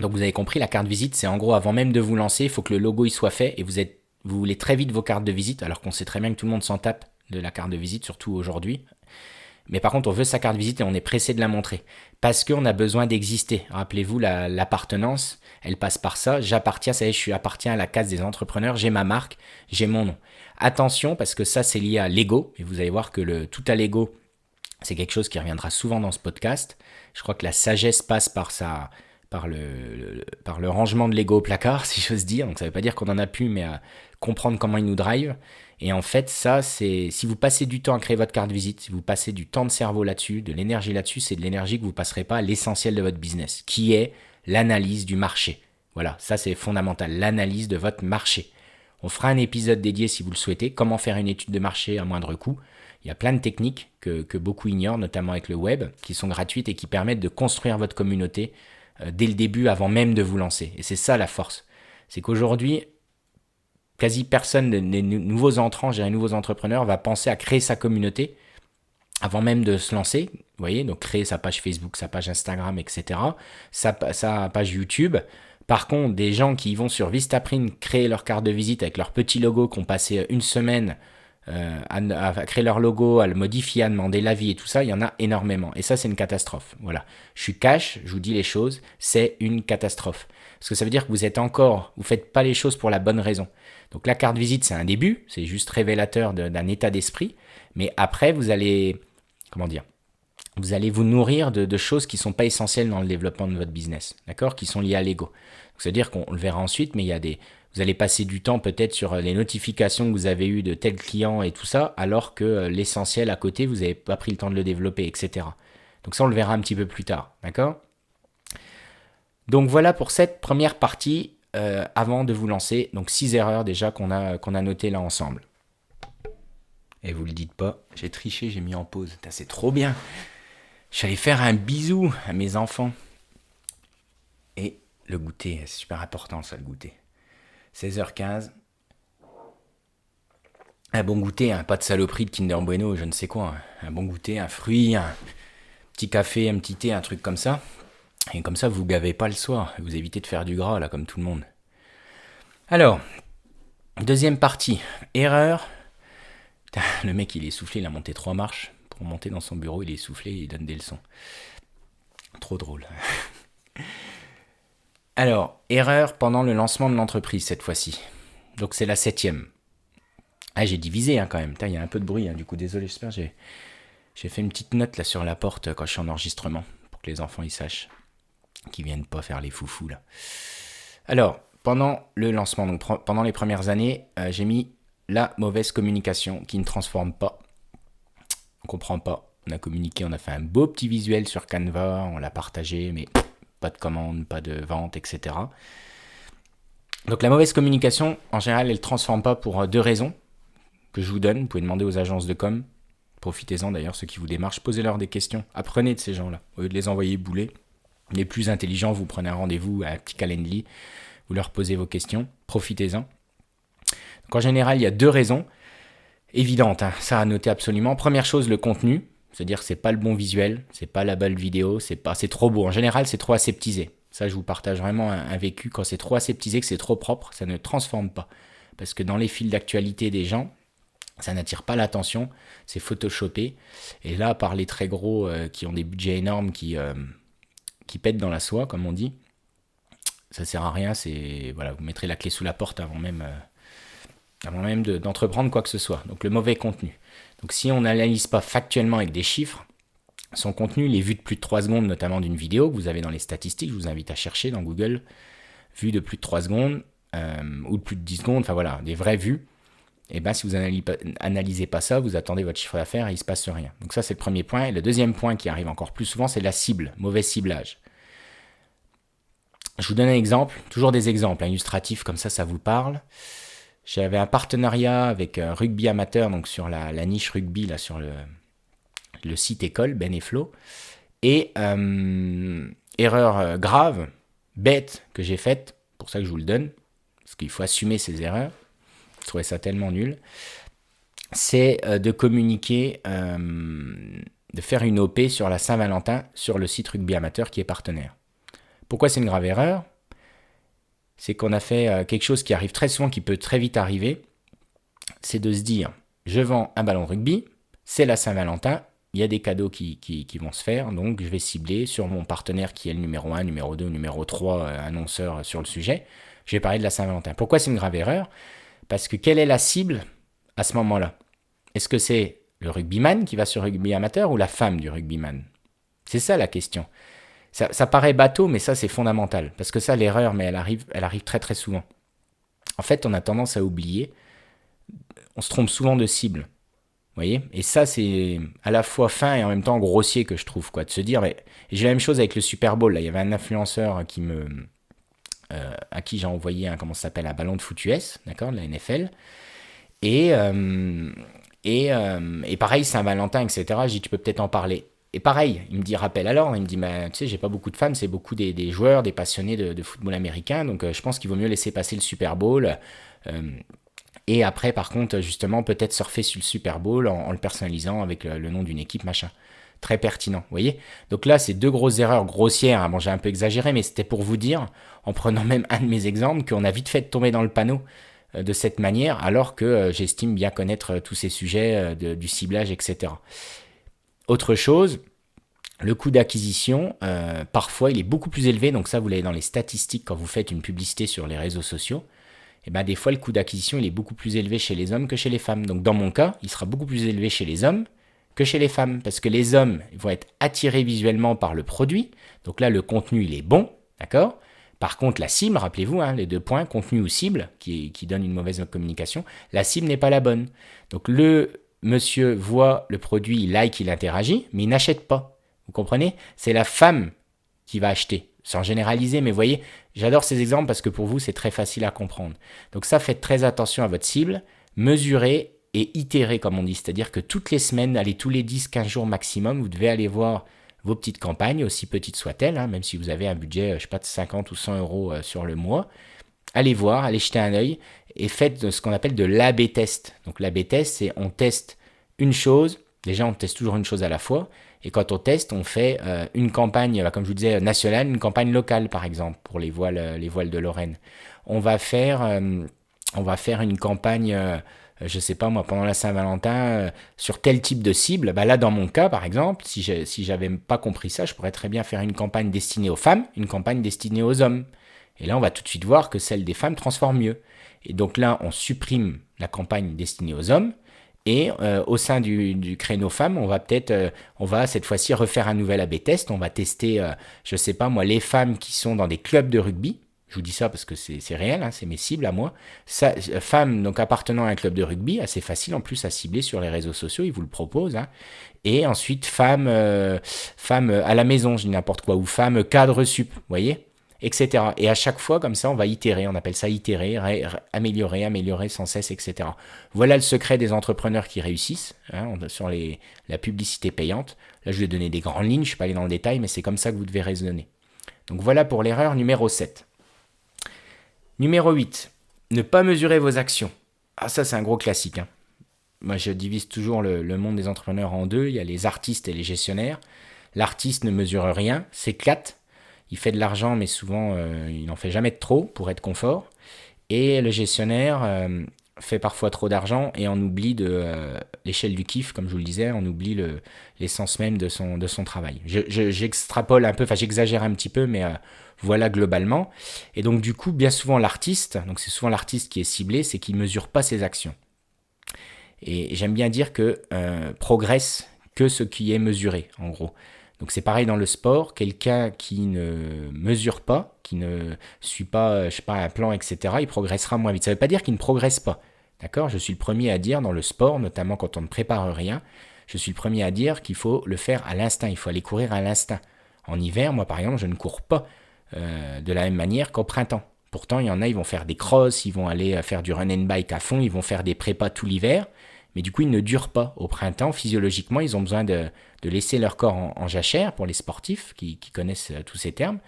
donc vous avez compris, la carte visite, c'est en gros, avant même de vous lancer, il faut que le logo il soit fait, et vous voulez très vite vos cartes de visite, alors qu'on sait très bien que tout le monde s'en tape de la carte de visite, surtout aujourd'hui. Mais par contre, on veut sa carte visite et on est pressé de la montrer. Parce qu'on a besoin d'exister. Rappelez-vous, l'appartenance, elle passe par ça. J'appartiens, ça y est, je appartiens à la case des entrepreneurs. J'ai ma marque, j'ai mon nom. Attention, parce que ça, c'est lié à l'ego. Et vous allez voir que tout à l'ego, c'est quelque chose qui reviendra souvent dans ce podcast. Je crois que la sagesse passe par le rangement de l'ego au placard, si j'ose dire. Donc ça ne veut pas dire qu'on en a plus, mais à comprendre comment il nous drive. Et en fait, ça, c'est si vous passez du temps à créer votre carte visite, si vous passez du temps de cerveau là-dessus, de l'énergie là-dessus, c'est de l'énergie que vous ne passerez pas à l'essentiel de votre business, qui est l'analyse du marché. Voilà, ça c'est fondamental, l'analyse de votre marché. On fera un épisode dédié si vous le souhaitez, comment faire une étude de marché à moindre coût. Il y a plein de techniques que beaucoup ignorent, notamment avec le web, qui sont gratuites et qui permettent de construire votre communauté dès le début, avant même de vous lancer. Et c'est ça la force. C'est qu'aujourd'hui, quasi personne des nouveaux entrants, j'ai nouveaux entrepreneurs, va penser à créer sa communauté avant même de se lancer. Vous voyez, donc créer sa page Facebook, sa page Instagram, etc. Sa page YouTube. Par contre, des gens qui vont sur Vistaprint créer leur carte de visite avec leur petit logo, qui ont passé une semaine à créer leur logo, à le modifier, à demander l'avis et tout ça, il y en a énormément. Et ça, c'est une catastrophe. Voilà. Je suis cash, je vous dis les choses, c'est une catastrophe. Parce que ça veut dire que vous faites pas les choses pour la bonne raison. Donc la carte visite, c'est un début, c'est juste révélateur d'un état d'esprit, mais après, vous allez vous nourrir de choses qui ne sont pas essentielles dans le développement de votre business, d'accord, qui sont liées à l'ego. C'est-à-dire qu'on le verra ensuite, mais vous allez passer du temps peut-être sur les notifications que vous avez eues de tel client et tout ça, alors que l'essentiel à côté, vous n'avez pas pris le temps de le développer, etc. Donc ça, on le verra un petit peu plus tard, d'accord ? Donc voilà pour cette première partie avant de vous lancer. Donc 6 erreurs déjà qu'on a notées là ensemble. Et vous le dites pas, j'ai triché, j'ai mis en pause. Putain, c'est trop bien. Je suis allé faire un bisou à mes enfants. Et le goûter, c'est super important ça, le goûter. 16h15. Un bon goûter, pas de saloperie de Kinder Bueno, je ne sais quoi. Un bon goûter, un fruit, un petit café, un petit thé, un truc comme ça. Et comme ça, vous ne gavez pas le soir. Vous évitez de faire du gras, là, comme tout le monde. Alors, deuxième partie. Erreur. Putain, le mec, il est essoufflé. Il a monté 3 marches. Pour monter dans son bureau, il est essoufflé. Il donne des leçons. Trop drôle. Alors, erreur pendant le lancement de l'entreprise, cette fois-ci. Donc, c'est la 7e. Ah, j'ai divisé, quand même. Il y a un peu de bruit, du coup, désolé, j'espère. J'ai fait une petite note, là, sur la porte quand je suis en enregistrement. Pour que les enfants, ils sachent. Qui viennent pas faire les foufous là. Alors, pendant le lancement, donc pendant les premières années, j'ai mis la mauvaise communication qui ne transforme pas. On comprend pas. On a communiqué, on a fait un beau petit visuel sur Canva, on l'a partagé, mais pas de commande, pas de vente, etc. Donc la mauvaise communication, en général, elle ne transforme pas pour deux raisons que je vous donne. Vous pouvez demander aux agences de com. Profitez-en d'ailleurs, ceux qui vous démarchent, posez-leur des questions. Apprenez de ces gens-là. Au lieu de les envoyer bouler, les plus intelligents, vous prenez un rendez-vous à un petit Calendly, vous leur posez vos questions. Profitez-en. Donc en général, il y a deux raisons évidentes, hein, ça à noter absolument. Première chose, le contenu. C'est-à-dire que c'est pas le bon visuel, c'est pas la belle vidéo, c'est trop beau. En général, c'est trop aseptisé. Ça, je vous partage vraiment un vécu. Quand c'est trop aseptisé, que c'est trop propre, ça ne transforme pas. Parce que dans les fils d'actualité des gens, ça n'attire pas l'attention, c'est photoshopé. Et là, par les très gros qui ont des budgets énormes, qui pètent dans la soie, comme on dit, ça sert à rien. Voilà, vous mettrez la clé sous la porte avant même d'entreprendre quoi que ce soit. Donc le mauvais contenu. Donc si on n'analyse pas factuellement avec des chiffres, son contenu, les vues de plus de 3 secondes, notamment d'une vidéo que vous avez dans les statistiques, je vous invite à chercher dans Google, vues de plus de 3 secondes, ou de plus de 10 secondes, enfin voilà, des vraies vues, et bien si vous analysez pas ça, vous attendez votre chiffre d'affaires et il ne se passe rien. Donc ça c'est le premier point. Et le deuxième point qui arrive encore plus souvent, c'est la cible, mauvais ciblage. Je vous donne un exemple, toujours des exemples illustratifs, comme ça vous parle. J'avais un partenariat avec Rugby Amateur, donc sur la niche rugby, là, sur le site école, Ben et Flo. Et erreur grave, bête que j'ai faite, pour ça que je vous le donne, parce qu'il faut assumer ses erreurs. Je trouvais ça tellement nul. C'est de communiquer, de faire une OP sur la Saint-Valentin sur le site Rugby Amateur qui est partenaire. Pourquoi c'est une grave erreur ? C'est qu'on a fait quelque chose qui arrive très souvent, qui peut très vite arriver, c'est de se dire, je vends un ballon de rugby, c'est la Saint-Valentin, il y a des cadeaux qui vont se faire, donc je vais cibler sur mon partenaire qui est le numéro 1, numéro 2, numéro 3 annonceur sur le sujet, je vais parler de la Saint-Valentin. Pourquoi c'est une grave erreur ? Parce que quelle est la cible à ce moment-là ? Est-ce que c'est le rugbyman qui va sur rugby amateur ou la femme du rugbyman ? C'est ça la question. Ça paraît bateau, mais ça, c'est fondamental. Parce que ça, l'erreur, mais elle arrive très, très souvent. En fait, on a tendance à oublier. On se trompe souvent de cible. Vous voyez ? Et ça, c'est à la fois fin et en même temps grossier que je trouve. De se dire, mais... Et j'ai la même chose avec le Super Bowl. Là. Il y avait un influenceur à qui j'ai envoyé un ballon de foot US, d'accord, de la NFL. Et pareil, Saint-Valentin, etc. J'ai dit, tu peux peut-être en parler. Et pareil, il me dit rappel à l'ordre, il me dit, tu sais, j'ai pas beaucoup de fans, c'est beaucoup des joueurs, des passionnés de football américain, donc je pense qu'il vaut mieux laisser passer le Super Bowl. Et après, par contre, justement, peut-être surfer sur le Super Bowl en le personnalisant avec le nom d'une équipe, machin. Très pertinent, vous voyez ? Donc là, c'est deux grosses erreurs grossières. Hein. Bon, j'ai un peu exagéré, mais c'était pour vous dire, en prenant même un de mes exemples, qu'on a vite fait de tomber dans le panneau de cette manière, alors que j'estime bien connaître tous ces sujets du ciblage, etc. Autre chose, le coût d'acquisition, parfois, il est beaucoup plus élevé. Donc ça, vous l'avez dans les statistiques quand vous faites une publicité sur les réseaux sociaux. Et bien, des fois, le coût d'acquisition, il est beaucoup plus élevé chez les hommes que chez les femmes. Donc dans mon cas, il sera beaucoup plus élevé chez les hommes que chez les femmes. Parce que les hommes vont être attirés visuellement par le produit. Donc là, le contenu, il est bon, d'accord ? Par contre, la cible, rappelez-vous, hein, les deux points, contenu ou cible, qui donne une mauvaise communication, la cible n'est pas la bonne. Donc le monsieur voit le produit, il like, il interagit, mais il n'achète pas. Vous comprenez ? C'est la femme qui va acheter. Sans généraliser, mais vous voyez, j'adore ces exemples parce que pour vous, c'est très facile à comprendre. Donc ça, faites très attention à votre cible, mesurez et itérez, comme on dit. C'est-à-dire que toutes les semaines, allez tous les 10-15 jours maximum, vous devez aller voir vos petites campagnes, aussi petites soient-elles, hein, même si vous avez un budget, je ne sais pas, de 50 ou 100 euros sur le mois. Allez voir, allez jeter un œil et faites ce qu'on appelle de l'A/B test. Donc l'A/B test, c'est on teste une chose. Déjà, on teste toujours une chose à la fois. Et quand on teste, on fait une campagne, comme je vous disais, nationale, une campagne locale, par exemple, pour les voiles de Lorraine. On va faire une campagne, je ne sais pas moi, pendant la Saint-Valentin, sur tel type de cible. Bah là, dans mon cas, par exemple, si j'avais pas compris ça, je pourrais très bien faire une campagne destinée aux femmes, une campagne destinée aux hommes. Et là, on va tout de suite voir que celle des femmes transforme mieux. Et donc là, on supprime la campagne destinée aux hommes. Et au sein du créneau femmes, on va cette fois-ci refaire un nouvel A/B test. On va tester, je sais pas moi, les femmes qui sont dans des clubs de rugby. Je vous dis ça parce que c'est réel, hein, c'est mes cibles à moi. Femmes donc appartenant à un club de rugby, assez facile en plus à cibler sur les réseaux sociaux, ils vous le proposent. Hein. Et ensuite femmes à la maison, je dis n'importe quoi, ou femmes cadre sup, vous voyez. etc. Et à chaque fois, comme ça, on va itérer, on appelle ça itérer, améliorer sans cesse, etc. Voilà le secret des entrepreneurs qui réussissent sur la publicité payante. Là, je vais donner des grandes lignes, je ne suis pas allé dans le détail, mais c'est comme ça que vous devez raisonner. Donc voilà pour l'erreur numéro 7. Numéro 8, ne pas mesurer vos actions. Ah, ça, c'est un gros classique. Moi, je divise toujours le monde des entrepreneurs en deux. Il y a les artistes et les gestionnaires. L'artiste ne mesure rien, s'éclate. Il fait de l'argent, mais souvent, il n'en fait jamais de trop pour être confort. Et le gestionnaire fait parfois trop d'argent et on oublie l'échelle du kiff, comme je vous le disais, on oublie l'essence même de son travail. J'extrapole un peu, enfin j'exagère un petit peu, mais voilà globalement. Et donc du coup, bien souvent l'artiste, donc c'est souvent l'artiste qui est ciblé, c'est qu'il ne mesure pas ses actions. Et j'aime bien dire que progresse que ce qui est mesuré, en gros. Donc c'est pareil dans le sport, quelqu'un qui ne mesure pas, qui ne suit pas, je sais pas, un plan, etc., il progressera moins vite. Ça ne veut pas dire qu'il ne progresse pas, d'accord? Je suis le premier à dire dans le sport, notamment quand on ne prépare rien, je suis le premier à dire qu'il faut le faire à l'instinct, il faut aller courir à l'instinct. En hiver, moi par exemple, je ne cours pas de la même manière qu'au printemps. Pourtant, il y en a, ils vont faire des crosses, ils vont aller faire du run and bike à fond, ils vont faire des prépas tout l'hiver, mais du coup, ils ne durent pas. Au printemps, physiologiquement, ils ont besoin de laisser leur corps en jachère, pour les sportifs qui connaissent tous ces termes.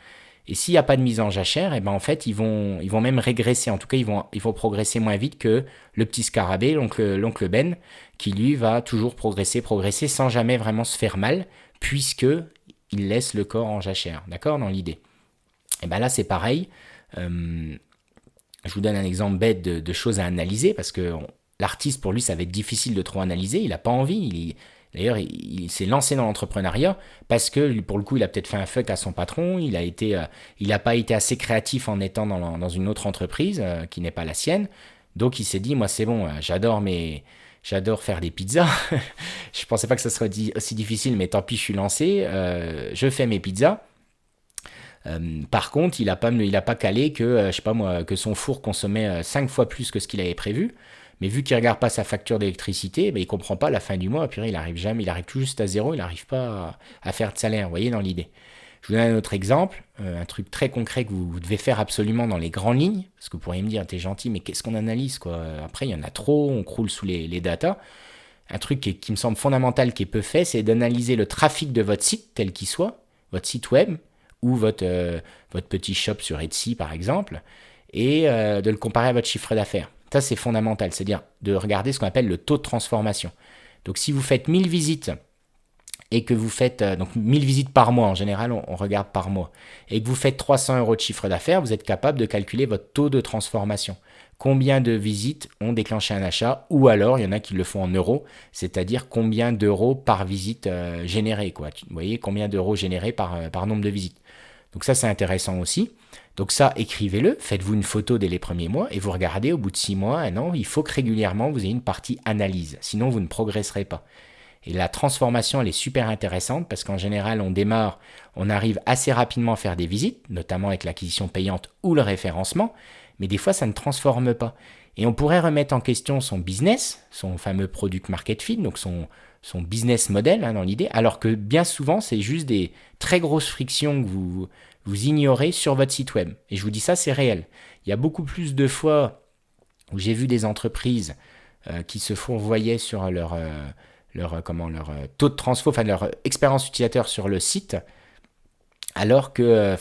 Et s'il n'y a pas de mise en jachère, et ben en fait, ils vont même régresser. En tout cas, ils vont progresser moins vite que le petit scarabée, l'oncle Ben, qui lui va toujours progresser sans jamais vraiment se faire mal, puisque il laisse le corps en jachère. D'accord, dans l'idée. Et ben là, c'est pareil. Je vous donne un exemple bête de choses à analyser, parce que l'artiste, pour lui, ça va être difficile de trop analyser, il n'a pas envie, d'ailleurs, il s'est lancé dans l'entrepreneuriat parce que, pour le coup, il a peut-être fait un fuck à son patron, il n'a pas été assez créatif en étant dans une autre entreprise qui n'est pas la sienne, donc il s'est dit, moi c'est bon, j'adore faire des pizzas, je pensais pas que ça serait aussi difficile, mais tant pis, je suis lancé, je fais mes pizzas. Par contre, il n'a pas calé que, je sais pas moi, que son four consommait 5 fois plus que ce qu'il avait prévu. Mais vu qu'il ne regarde pas sa facture d'électricité, ben, il ne comprend pas la fin du mois. Puis il arrive tout juste à zéro, il n'arrive pas à faire de salaire, vous voyez, dans l'idée. Je vous donne un autre exemple, un truc très concret que vous devez faire absolument dans les grandes lignes, parce que vous pourriez me dire, t'es gentil, mais qu'est-ce qu'on analyse quoi? Après, il y en a trop, on croule sous les datas. Un truc qui me semble fondamental, qui est peu fait, c'est d'analyser le trafic de votre site, tel qu'il soit, votre site web, ou votre petit shop sur Etsy, par exemple, et de le comparer à votre chiffre d'affaires. Ça, c'est fondamental, c'est-à-dire de regarder ce qu'on appelle le taux de transformation. Donc, si vous faites 1000 visites et que vous faites, donc 1000 visites par mois, en général, on regarde par mois, et que vous faites 300 € de chiffre d'affaires, vous êtes capable de calculer votre taux de transformation. Combien de visites ont déclenché un achat, ou alors, il y en a qui le font en euros, c'est-à-dire combien d'euros par visite générée, quoi. Vous voyez, combien d'euros générés par nombre de visites. Donc ça, c'est intéressant aussi. Donc ça, écrivez-le, faites-vous une photo dès les premiers mois et vous regardez au bout de 6 mois, 1 an, il faut que régulièrement vous ayez une partie analyse, sinon vous ne progresserez pas. Et la transformation, elle est super intéressante parce qu'en général, on arrive assez rapidement à faire des visites, notamment avec l'acquisition payante ou le référencement, mais des fois, ça ne transforme pas. Et on pourrait remettre en question son business, son fameux product market fit, donc son business model dans l'idée, alors que bien souvent, c'est juste des très grosses frictions que vous ignorez sur votre site web. Et je vous dis ça, c'est réel. Il y a beaucoup plus de fois où j'ai vu des entreprises qui se fourvoyaient sur leur taux de transfo, enfin leur expérience utilisateur sur le site, alors que,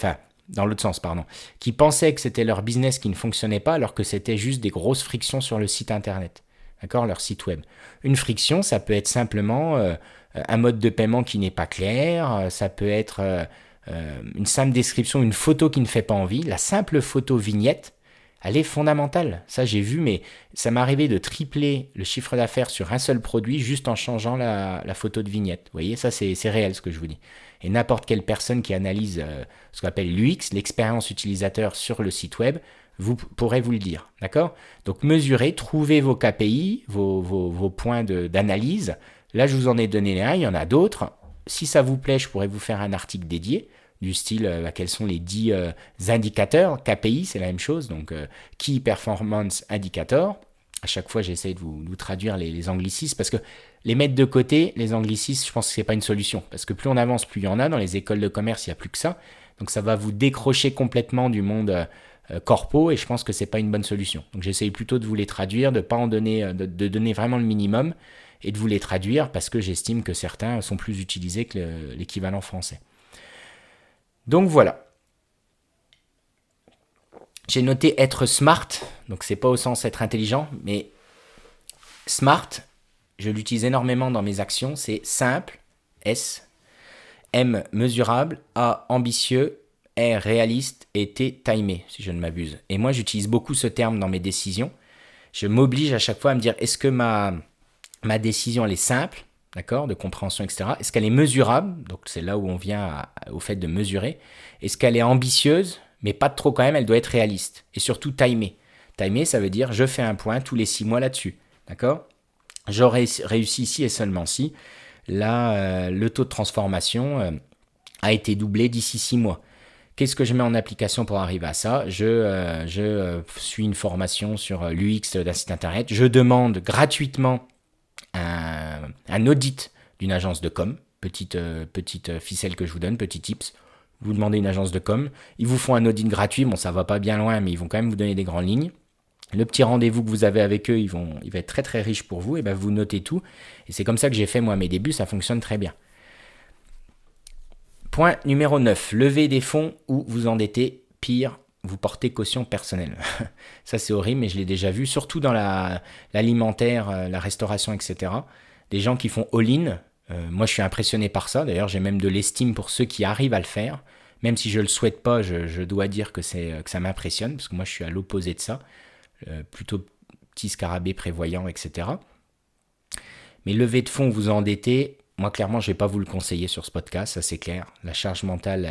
dans l'autre sens, pardon, qui pensaient que c'était leur business qui ne fonctionnait pas, alors que c'était juste des grosses frictions sur le site internet. D'accord, leur site web. Une friction, ça peut être simplement un mode de paiement qui n'est pas clair, ça peut être une simple description, une photo qui ne fait pas envie. La simple photo vignette, elle est fondamentale. Ça, j'ai vu, mais ça m'est arrivé de tripler le chiffre d'affaires sur un seul produit juste en changeant la photo de vignette. Vous voyez, ça, c'est réel ce que je vous dis. Et n'importe quelle personne qui analyse ce qu'on appelle l'UX, l'expérience utilisateur sur le site web, vous pourrez vous le dire, d'accord? Donc mesurez, trouvez vos KPI, vos points d'analyse. Là, je vous en ai donné un, il y en a d'autres. Si ça vous plaît, je pourrais vous faire un article dédié, du style quels sont les 10 indicateurs. KPI, c'est la même chose, donc Key Performance Indicator. À chaque fois, j'essaie de vous traduire les anglicismes, parce que Les mettre de côté, les anglicismes, je pense que c'est pas une solution. Parce que plus on avance, plus il y en a. Dans les écoles de commerce, il n'y a plus que ça. Donc ça va vous décrocher complètement du monde corpo et je pense que c'est pas une bonne solution. Donc j'essaye plutôt de vous les traduire, de pas en donner, de donner vraiment le minimum et de vous les traduire parce que j'estime que certains sont plus utilisés que l'équivalent français. Donc voilà. J'ai noté être smart, donc c'est pas au sens être intelligent, mais smart, je l'utilise énormément dans mes actions, c'est simple, S, M, mesurable, A, ambitieux, R, réaliste et T, timé, si je ne m'abuse. Et moi, j'utilise beaucoup ce terme dans mes décisions. Je m'oblige à chaque fois à me dire, est-ce que ma décision, elle est simple, d'accord, de compréhension, etc. Est-ce qu'elle est mesurable? Donc, c'est là où on vient au fait de mesurer. Est-ce qu'elle est ambitieuse? Mais pas trop quand même, elle doit être réaliste. Et surtout timée. Timée, ça veut dire, je fais un point tous les 6 mois là-dessus, d'accord? J'aurais réussi si et seulement si. Là, le taux de transformation a été doublé d'ici 6 mois. Qu'est-ce que je mets en application pour arriver à ça? Je suis une formation sur l'UX d'un site internet. Je demande gratuitement un audit d'une agence de com. Petite ficelle que je vous donne, petit tips. Vous demandez une agence de com. Ils vous font un audit gratuit. Bon, ça va pas bien loin, mais ils vont quand même vous donner des grandes lignes. Le petit rendez-vous que vous avez avec eux, il va être très très riche pour vous. Et ben vous notez tout. Et c'est comme ça que j'ai fait moi mes débuts. Ça fonctionne très bien. Point numéro 9, lever des fonds ou vous endetter, pire, vous portez caution personnelle. Ça c'est horrible, mais je l'ai déjà vu, surtout dans l'alimentaire, la restauration, etc. Des gens qui font all-in, moi je suis impressionné par ça, d'ailleurs j'ai même de l'estime pour ceux qui arrivent à le faire, même si je ne le souhaite pas, je dois dire que ça m'impressionne, parce que moi je suis à l'opposé de ça, plutôt petit scarabée prévoyant, etc. Mais lever de fonds, vous endetter, moi, clairement, je ne vais pas vous le conseiller sur ce podcast, ça c'est clair. La charge mentale,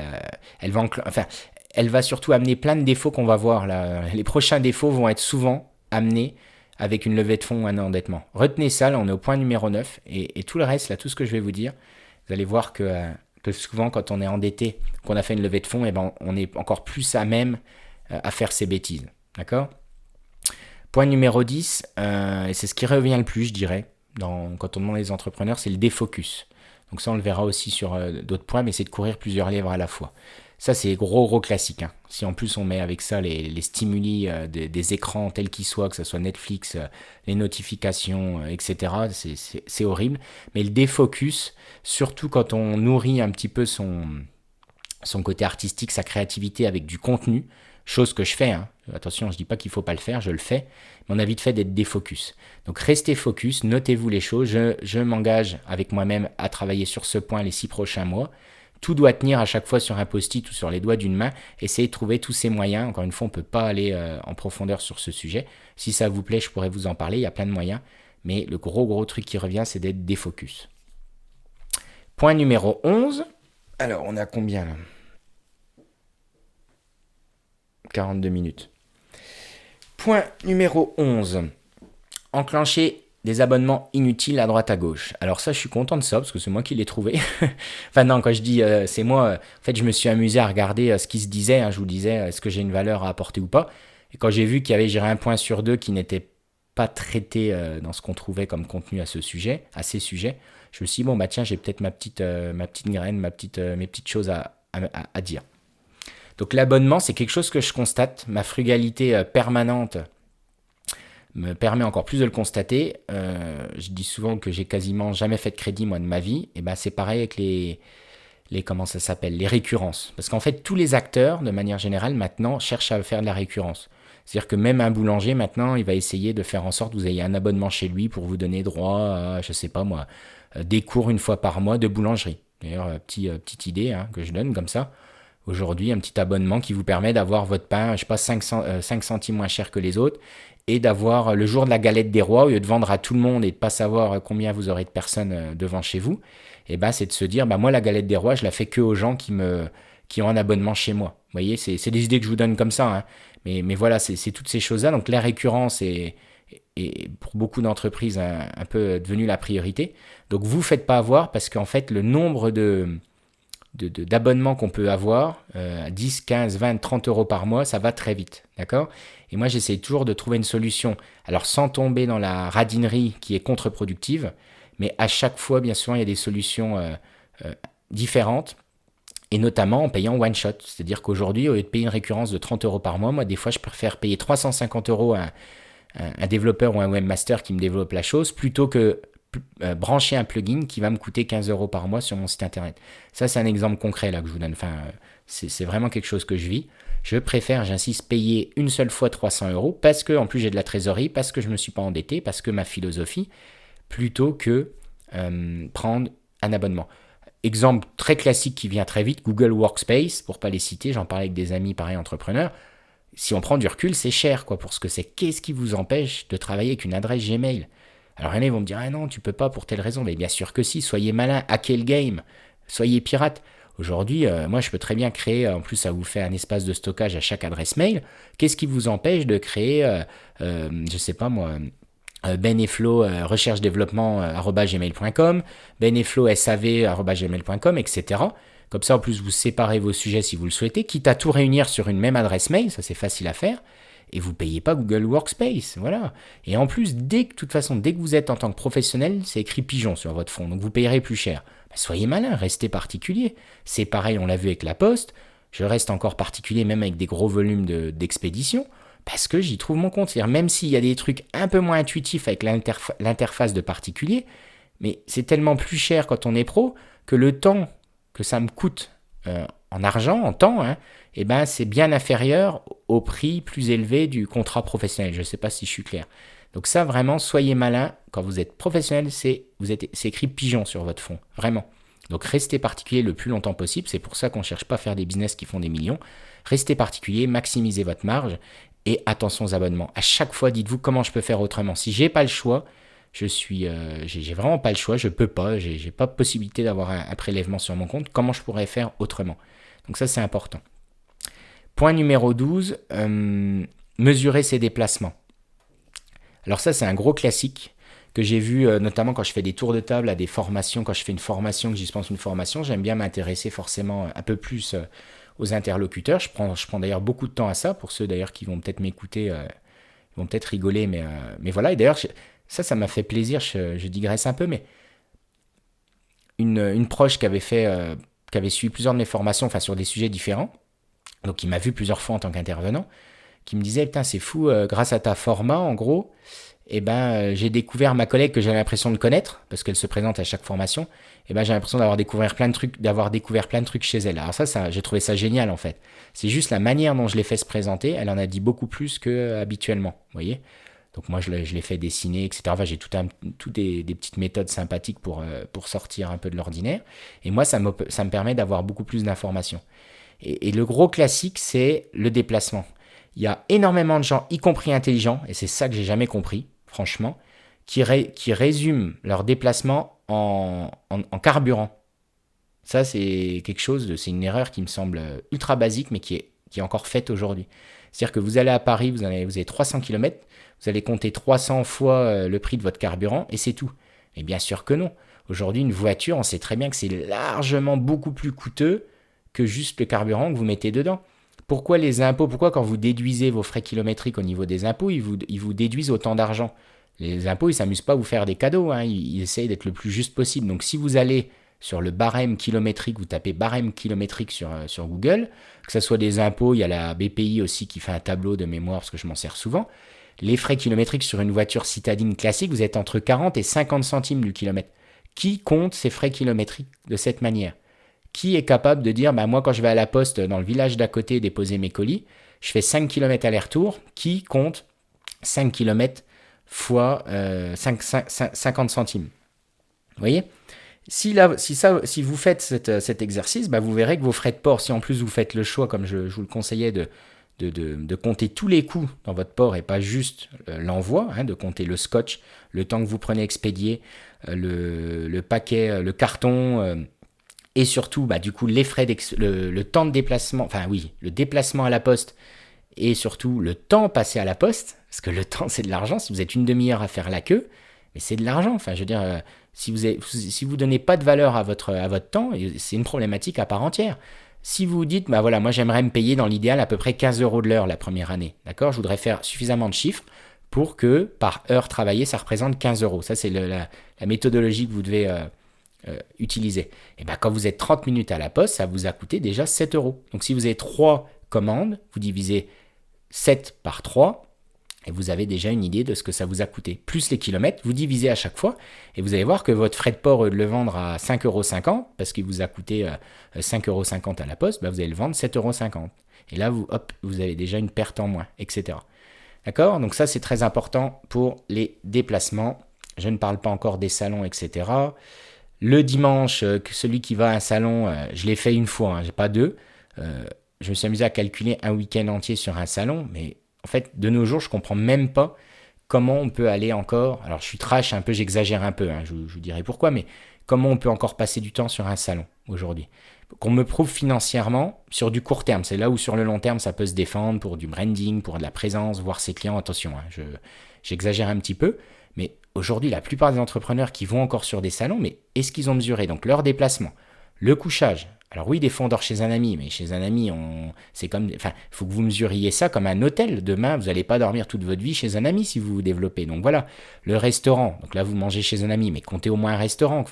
elle va surtout amener plein de défauts qu'on va voir. Là. Les prochains défauts vont être souvent amenés avec une levée de fonds ou un endettement. Retenez ça, là, on est au point numéro 9. Et tout le reste, là, tout ce que je vais vous dire, vous allez voir que souvent, quand on est endetté, qu'on a fait une levée de fonds, eh ben, on est encore plus à même à faire ces bêtises. D'accord ? Point numéro 10, et c'est ce qui revient le plus, je dirais. Quand on demande les entrepreneurs, c'est le défocus. Donc ça, on le verra aussi sur d'autres points, mais c'est de courir plusieurs lèvres à la fois. Ça, c'est gros classique. Hein. Si en plus on met avec ça les stimuli des écrans tels qu'ils soient, que ce soit Netflix, les notifications, etc., c'est horrible. Mais le défocus, surtout quand on nourrit un petit peu son côté artistique, sa créativité avec du contenu, chose que je fais, hein. Attention, je ne dis pas qu'il ne faut pas le faire, je le fais, mais on a vite fait d'être défocus. Donc restez focus, notez-vous les choses, je m'engage avec moi-même à travailler sur ce point les 6 prochains mois. Tout doit tenir à chaque fois sur un post-it ou sur les doigts d'une main. Essayez de trouver tous ces moyens. Encore une fois, on ne peut pas aller en profondeur sur ce sujet. Si ça vous plaît, je pourrais vous en parler, il y a plein de moyens. Mais le gros truc qui revient, c'est d'être défocus. Point numéro 11. Alors, on a combien là ? 42 minutes. Point numéro 11. Enclencher des abonnements inutiles à droite à gauche. Alors ça, je suis content de ça, parce que c'est moi qui l'ai trouvé. Enfin non, quand je dis c'est moi, en fait, je me suis amusé à regarder ce qui se disait. Hein, je vous disais, est-ce que j'ai une valeur à apporter ou pas. Et quand j'ai vu qu'il y avait, un point sur deux qui n'était pas traité dans ce qu'on trouvait comme contenu à ces sujets, je me suis dit, bon, bah tiens, j'ai peut-être ma petite graine, mes petites choses à dire. Donc l'abonnement, c'est quelque chose que je constate. Ma frugalité permanente me permet encore plus de le constater. Je dis souvent que j'ai quasiment jamais fait de crédit, moi, de ma vie. Et ben c'est pareil avec les récurrences. Parce qu'en fait, tous les acteurs, de manière générale, maintenant, cherchent à faire de la récurrence. C'est-à-dire que même un boulanger, maintenant, il va essayer de faire en sorte que vous ayez un abonnement chez lui pour vous donner droit à, je sais pas moi, des cours une fois par mois de boulangerie. D'ailleurs, petite idée hein, que je donne comme ça. Aujourd'hui, un petit abonnement qui vous permet d'avoir votre pain, je sais pas, 5 centimes moins cher que les autres, et d'avoir le jour de la galette des rois, au lieu de vendre à tout le monde et de pas savoir combien vous aurez de personnes devant chez vous, et ben c'est de se dire, moi la galette des rois, je la fais que aux gens qui ont un abonnement chez moi. Vous voyez, c'est des idées que je vous donne comme ça, hein. Mais voilà, c'est toutes ces choses-là. Donc la récurrence est pour beaucoup d'entreprises un peu devenue la priorité. Donc vous faites pas avoir parce qu'en fait le nombre d'abonnements qu'on peut avoir, 10, 15, 20, 30 euros par mois, ça va très vite, d'accord ? Et moi, j'essaie toujours de trouver une solution, alors sans tomber dans la radinerie qui est contre-productive, mais à chaque fois, bien souvent, il y a des solutions différentes, et notamment en payant one shot. C'est-à-dire qu'aujourd'hui, au lieu de payer une récurrence de 30 euros par mois, moi, des fois, je préfère payer 350 euros à un développeur ou un webmaster qui me développe la chose, plutôt que brancher un plugin qui va me coûter 15 euros par mois sur mon site internet. Ça, c'est un exemple concret là que je vous donne. Enfin, c'est vraiment quelque chose que je vis. Je préfère, j'insiste, payer une seule fois 300 euros parce que, en plus, j'ai de la trésorerie, parce que je ne me suis pas endetté, parce que ma philosophie, plutôt que prendre un abonnement. Exemple très classique qui vient très vite, Google Workspace, pour ne pas les citer, j'en parlais avec des amis pareil entrepreneurs. Si on prend du recul, c'est cher quoi pour ce que c'est. Qu'est-ce qui vous empêche de travailler avec une adresse Gmail? Alors il y en a, ils vont me dire, ah non, tu peux pas pour telle raison. Mais bien sûr que si, soyez malin, hackez le game, soyez pirate. Aujourd'hui, moi je peux très bien créer, en plus ça vous fait un espace de stockage à chaque adresse mail. Qu'est-ce qui vous empêche de créer, je sais pas moi, Ben et Flo recherche développement @gmail.com, Ben et Flo SAV @gmail.com, etc. Comme ça, en plus, vous séparez vos sujets si vous le souhaitez, quitte à tout réunir sur une même adresse mail, ça c'est facile à faire, et vous ne payez pas Google Workspace, voilà. Et en plus, de toute façon, dès que vous êtes en tant que professionnel, c'est écrit pigeon sur votre fond, donc vous payerez plus cher. Ben, soyez malin, restez particulier. C'est pareil, on l'a vu avec la Poste, je reste encore particulier même avec des gros volumes d'expédition, parce que j'y trouve mon compte. C'est-à-dire, même s'il y a des trucs un peu moins intuitifs avec l'interface de particulier, mais c'est tellement plus cher quand on est pro que le temps que ça me coûte en argent, en temps, hein, eh ben, c'est bien inférieur au prix plus élevé du contrat professionnel. Je ne sais pas si je suis clair. Donc ça, vraiment, soyez malin. Quand vous êtes professionnel, c'est écrit pigeon sur votre fond. Vraiment. Donc restez particulier le plus longtemps possible. C'est pour ça qu'on ne cherche pas à faire des business qui font des millions. Restez particulier, maximisez votre marge et attention aux abonnements. À chaque fois, dites-vous comment je peux faire autrement. Si j'ai pas le choix, j'ai vraiment pas le choix, je peux pas, j'ai pas possibilité d'avoir un prélèvement sur mon compte. Comment je pourrais faire autrement? Donc ça, c'est important. Point numéro 12, mesurer ses déplacements. Alors ça, c'est un gros classique que j'ai vu notamment quand je fais des tours de table à des formations. Quand je fais une formation, que j'y pense une formation, j'aime bien m'intéresser forcément un peu plus aux interlocuteurs. Je prends d'ailleurs beaucoup de temps à ça. Pour ceux d'ailleurs qui vont peut-être m'écouter, ils vont peut-être rigoler, mais voilà. Et d'ailleurs, ça m'a fait plaisir, je digresse un peu, mais une proche qui avait suivi plusieurs de mes formations, enfin sur des sujets différents, donc qui m'a vu plusieurs fois en tant qu'intervenant, qui me disait, putain, c'est fou, grâce à ta format, en gros, eh ben, j'ai découvert ma collègue que j'avais l'impression de connaître, parce qu'elle se présente à chaque formation, eh ben, j'ai l'impression d'avoir découvert plein de trucs chez elle. Alors ça, j'ai trouvé ça génial, en fait. C'est juste la manière dont je l'ai fait se présenter, elle en a dit beaucoup plus qu'habituellement, vous voyez. Donc moi, je l'ai fait dessiner, etc. Enfin, j'ai tout des petites méthodes sympathiques pour sortir un peu de l'ordinaire. Et moi, ça me permet d'avoir beaucoup plus d'informations. Et le gros classique, c'est le déplacement. Il y a énormément de gens, y compris intelligents, et c'est ça que j'ai jamais compris, franchement, qui résument leur déplacement en carburant. Ça, c'est quelque chose, c'est une erreur qui me semble ultra basique, mais qui est encore faite aujourd'hui. C'est-à-dire que vous allez à Paris, vous avez 300 km, vous allez compter 300 fois le prix de votre carburant, et c'est tout. Et bien sûr que non. Aujourd'hui, une voiture, on sait très bien que c'est largement beaucoup plus coûteux que juste le carburant que vous mettez dedans. Pourquoi les impôts? Pourquoi quand vous déduisez vos frais kilométriques au niveau des impôts, ils vous déduisent autant d'argent? Les impôts, ils ne s'amusent pas à vous faire des cadeaux, hein. Ils essayent d'être le plus juste possible. Donc si vous allez sur le barème kilométrique, vous tapez barème kilométrique sur Google, que ce soit des impôts, il y a la BPI aussi qui fait un tableau de mémoire parce que je m'en sers souvent. Les frais kilométriques sur une voiture citadine classique, vous êtes entre 40 et 50 centimes du kilomètre. Qui compte ces frais kilométriques de cette manière? Qui est capable de dire, bah moi quand je vais à la poste dans le village d'à côté déposer mes colis, je fais 5 km aller-retour, qui compte 5 km fois 50 centimes? Vous voyez? Si vous faites cet exercice, bah vous verrez que vos frais de port, si en plus vous faites le choix, comme je vous le conseillais, de compter tous les coûts dans votre port et pas juste l'envoi, hein, de compter le scotch, le temps que vous prenez à expédier, le paquet, le carton, et surtout, bah, du coup, les frais le temps de déplacement, enfin oui, le déplacement à la poste et surtout le temps passé à la poste, parce que le temps c'est de l'argent. Si vous êtes une demi-heure à faire la queue, mais c'est de l'argent. Enfin, je veux dire, si vous donnez pas de valeur à votre temps, c'est une problématique à part entière. Si vous dites, bah voilà, moi j'aimerais me payer dans l'idéal à peu près 15 € de l'heure la première année, d'accord? Je voudrais faire suffisamment de chiffres pour que par heure travaillée, ça représente 15 euros. Ça, c'est la méthodologie que vous devez utiliser. Et bien, quand vous êtes 30 minutes à la poste, ça vous a coûté déjà 7 euros. Donc, si vous avez 3 commandes, vous divisez 7 par 3, et vous avez déjà une idée de ce que ça vous a coûté. Plus les kilomètres, vous divisez à chaque fois, et vous allez voir que votre frais de port, au lieu de le vendre à 5,50 euros, parce qu'il vous a coûté 5,50 euros à la poste, vous allez le vendre 7,50 euros. Et là, vous avez déjà une perte en moins, etc. D'accord? Donc ça, c'est très important pour les déplacements. Je ne parle pas encore des salons, etc. Le dimanche, celui qui va à un salon, je l'ai fait une fois, j'ai pas deux. Je me suis amusé à calculer un week-end entier sur un salon, mais en fait, de nos jours, je comprends même pas comment on peut aller encore. Alors, je suis trash un peu, j'exagère un peu, je vous dirai pourquoi, mais comment on peut encore passer du temps sur un salon aujourd'hui? Qu'on me prouve financièrement sur du court terme. C'est là où sur le long terme, ça peut se défendre pour du branding, pour de la présence, voir ses clients. Attention, j'exagère un petit peu, mais aujourd'hui, la plupart des entrepreneurs qui vont encore sur des salons, mais est-ce qu'ils ont mesuré donc leur déplacement, le couchage? Alors oui, des fois on dort chez un ami, mais chez un ami, c'est comme, enfin, il faut que vous mesuriez ça comme un hôtel. Demain, vous n'allez pas dormir toute votre vie chez un ami si vous vous développez. Donc voilà, le restaurant. Donc là, vous mangez chez un ami, mais comptez au moins un restaurant.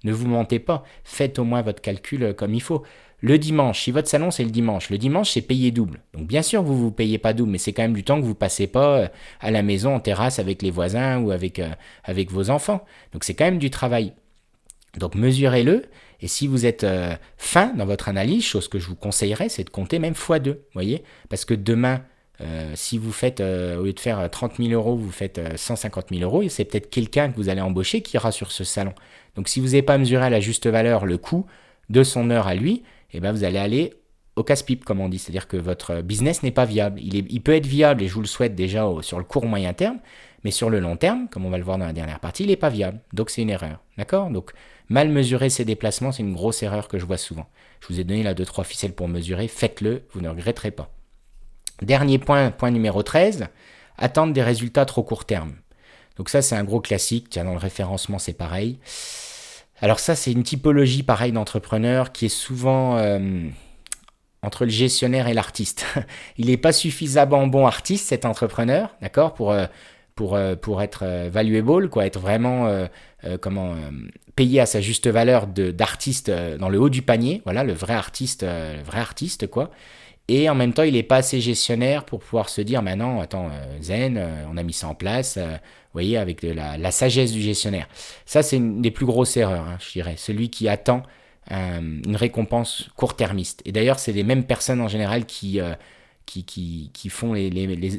Ne vous mentez pas. Faites au moins votre calcul comme il faut. Le dimanche, si votre salon c'est le dimanche c'est payé double. Donc bien sûr, vous payez pas double, mais c'est quand même du temps que vous passez pas à la maison en terrasse avec les voisins ou avec vos enfants. Donc c'est quand même du travail. Donc mesurez-le. Et si vous êtes fin dans votre analyse, chose que je vous conseillerais, c'est de compter même x2, voyez. Parce que demain, si vous faites, au lieu de faire 30 000 euros, vous faites 150 000 euros, et c'est peut-être quelqu'un que vous allez embaucher qui ira sur ce salon. Donc si vous n'avez pas mesuré à la juste valeur le coût de son heure à lui, eh ben vous allez aller au casse-pipe, comme on dit. C'est-à-dire que votre business n'est pas viable. Il peut être viable, et je vous le souhaite déjà sur le court moyen terme, mais sur le long terme, comme on va le voir dans la dernière partie, il n'est pas viable. Donc c'est une erreur. D'accord? Donc mal mesurer ses déplacements, c'est une grosse erreur que je vois souvent. Je vous ai donné là 2-3 ficelles pour mesurer. Faites-le, vous ne regretterez pas. Dernier point, point numéro 13, attendre des résultats trop court terme. Donc ça, c'est un gros classique. Tiens, dans le référencement, c'est pareil. Alors ça, c'est une typologie pareille d'entrepreneur qui est souvent entre le gestionnaire et l'artiste. Il n'est pas suffisamment bon artiste, cet entrepreneur, d'accord, pour être valuable, quoi, être vraiment payé à sa juste valeur d'artiste dans le haut du panier, voilà, le vrai artiste, quoi. Et en même temps, il n'est pas assez gestionnaire pour pouvoir se dire, maintenant, attends, zen, on a mis ça en place, vous voyez, avec la sagesse du gestionnaire. Ça, c'est une des plus grosses erreurs, je dirais. Celui qui attend une récompense court-termiste. Et d'ailleurs, c'est les mêmes personnes en général qui font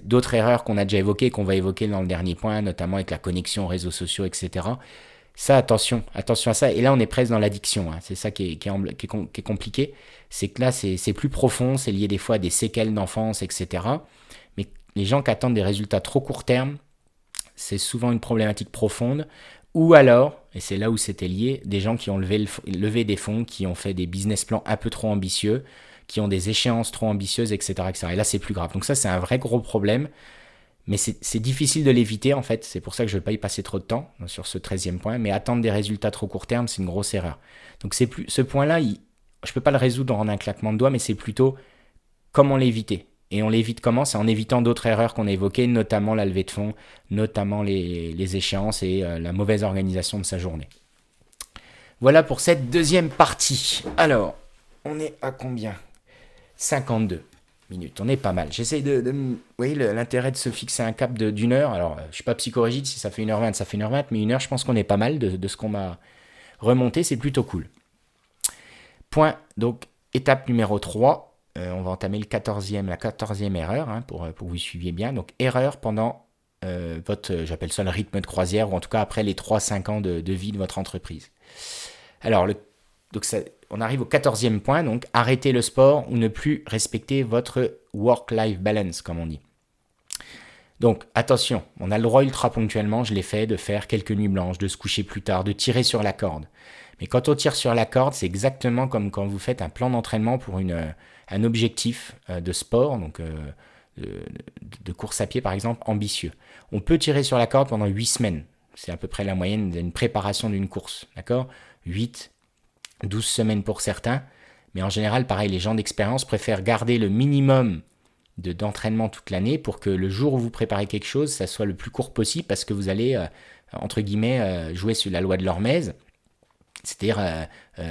d'autres erreurs qu'on a déjà évoquées et qu'on va évoquer dans le dernier point, notamment avec la connexion aux réseaux sociaux, etc. Ça, attention à ça. Et là, on est presque dans l'addiction. C'est ça qui est compliqué. C'est que là, c'est plus profond, c'est lié des fois à des séquelles d'enfance, etc. Mais les gens qui attendent des résultats trop court terme, c'est souvent une problématique profonde. Ou alors, et c'est là où c'était lié, des gens qui ont levé des fonds, qui ont fait des business plans un peu trop ambitieux, qui ont des échéances trop ambitieuses, etc., etc. Et là, c'est plus grave. Donc ça, c'est un vrai gros problème. Mais c'est difficile de l'éviter, en fait. C'est pour ça que je ne vais pas y passer trop de temps sur ce 13e point. Mais attendre des résultats trop court terme, c'est une grosse erreur. Donc ce point-là, je ne peux pas le résoudre en un claquement de doigts, mais c'est plutôt comment l'éviter. Et on l'évite comment? C'est en évitant d'autres erreurs qu'on a évoquées, notamment la levée de fonds, notamment les échéances et la mauvaise organisation de sa journée. Voilà pour cette deuxième partie. Alors, on est à combien? 52 minutes, on est pas mal. J'essaye vous voyez l'intérêt de se fixer un cap d'une heure. Alors, je ne suis pas psychorigide, si ça fait 1h20, ça fait 1h20, mais une heure, je pense qu'on est pas mal de ce qu'on m'a remonté, c'est plutôt cool. Point, donc, étape numéro 3. On va entamer la 14e erreur, pour que vous suiviez bien. Donc, erreur pendant j'appelle ça le rythme de croisière, ou en tout cas après les 3-5 ans de vie de votre entreprise. Alors, on arrive au 14e point, donc arrêter le sport ou ne plus respecter votre work-life balance, comme on dit. Donc, attention, on a le droit ultra ponctuellement, je l'ai fait, de faire quelques nuits blanches, de se coucher plus tard, de tirer sur la corde. Mais quand on tire sur la corde, c'est exactement comme quand vous faites un plan d'entraînement pour un objectif de sport, donc de course à pied par exemple, ambitieux. On peut tirer sur la corde pendant 8 semaines. C'est à peu près la moyenne d'une préparation d'une course, d'accord ? 8, 12 semaines pour certains. Mais en général, pareil, les gens d'expérience préfèrent garder le minimum d'entraînement toute l'année pour que le jour où vous préparez quelque chose, ça soit le plus court possible parce que vous allez, entre guillemets, jouer sur la loi de l'hormèse, c'est-à-dire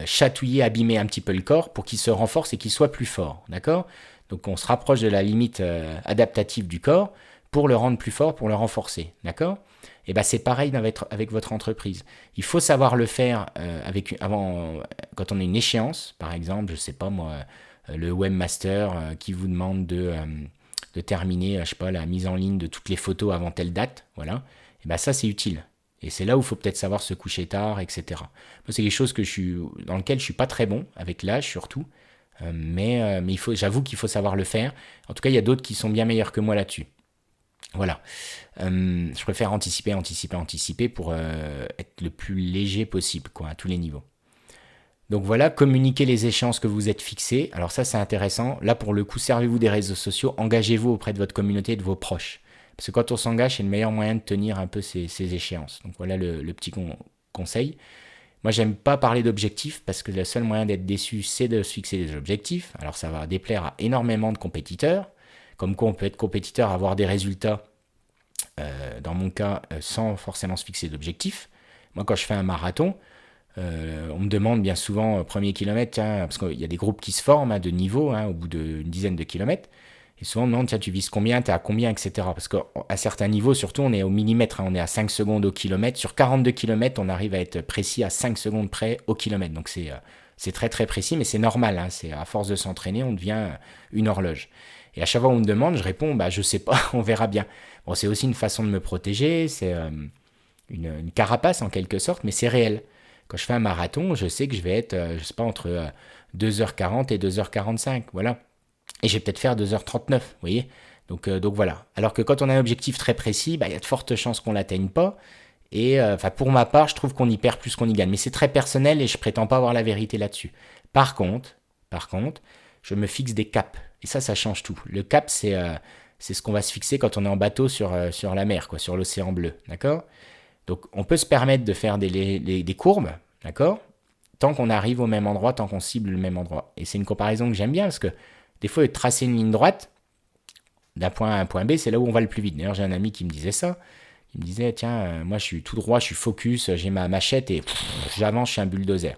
chatouiller, abîmer un petit peu le corps pour qu'il se renforce et qu'il soit plus fort, d'accord? Donc on se rapproche de la limite adaptative du corps pour le rendre plus fort, pour le renforcer, d'accord? Et ben c'est pareil avec votre entreprise. Il faut savoir le faire quand on a une échéance, par exemple, je sais pas moi, le webmaster qui vous demande de terminer, je sais pas, la mise en ligne de toutes les photos avant telle date, voilà. Et ben ça c'est utile. Et c'est là où il faut peut-être savoir se coucher tard, etc. Moi, c'est quelque chose dans lequel je suis pas très bon, avec l'âge surtout. Mais j'avoue qu'il faut savoir le faire. En tout cas, il y a d'autres qui sont bien meilleurs que moi là-dessus. Voilà. Je préfère anticiper pour être le plus léger possible, quoi, à tous les niveaux. Donc voilà, communiquez les échéances que vous êtes fixées. Alors ça, c'est intéressant. Là, pour le coup, servez-vous des réseaux sociaux. Engagez-vous auprès de votre communauté et de vos proches. Parce que quand on s'engage, c'est le meilleur moyen de tenir un peu ces échéances. Donc voilà le petit conseil. Moi, j'aime pas parler d'objectifs parce que le seul moyen d'être déçu, c'est de se fixer des objectifs. Alors, ça va déplaire à énormément de compétiteurs. Comme quoi, on peut être compétiteur, avoir des résultats, dans mon cas, sans forcément se fixer d'objectifs. Moi, quand je fais un marathon, on me demande bien souvent, premier kilomètre, tiens, parce qu'il y a des groupes qui se forment de niveau au bout d'une dizaine de kilomètres. Et souvent, on me demande, tiens, tu vises combien, t'es à combien, etc. Parce qu'à certains niveaux, surtout, on est au millimètre, on est à 5 secondes au kilomètre. Sur 42 kilomètres, on arrive à être précis à 5 secondes près au kilomètre. Donc c'est très très précis, mais c'est normal. C'est à force de s'entraîner, on devient une horloge. Et à chaque fois qu'on me demande, je réponds, je sais pas, on verra bien. Bon, c'est aussi une façon de me protéger, c'est une carapace en quelque sorte, mais c'est réel. Quand je fais un marathon, je sais que je vais être, je sais pas, entre 2h40 et 2h45, voilà. Et je vais peut-être faire 2h39, vous voyez. Donc voilà. Alors que quand on a un objectif très précis, il y a de fortes chances qu'on ne l'atteigne pas. Et pour ma part, je trouve qu'on y perd plus qu'on y gagne. Mais c'est très personnel et je prétends pas avoir la vérité là-dessus. Par contre, je me fixe des caps. Et ça change tout. Le cap, c'est ce qu'on va se fixer quand on est en bateau sur la mer, quoi, sur l'océan bleu. D'accord? Donc on peut se permettre de faire des courbes, d'accord? Tant qu'on arrive au même endroit, tant qu'on cible le même endroit. Et c'est une comparaison que j'aime bien parce que des fois, tracer une ligne droite d'un point A à un point B, c'est là où on va le plus vite. D'ailleurs, j'ai un ami qui me disait ça. Il me disait, tiens, moi je suis tout droit, je suis focus, j'ai ma machette et j'avance, je suis un bulldozer.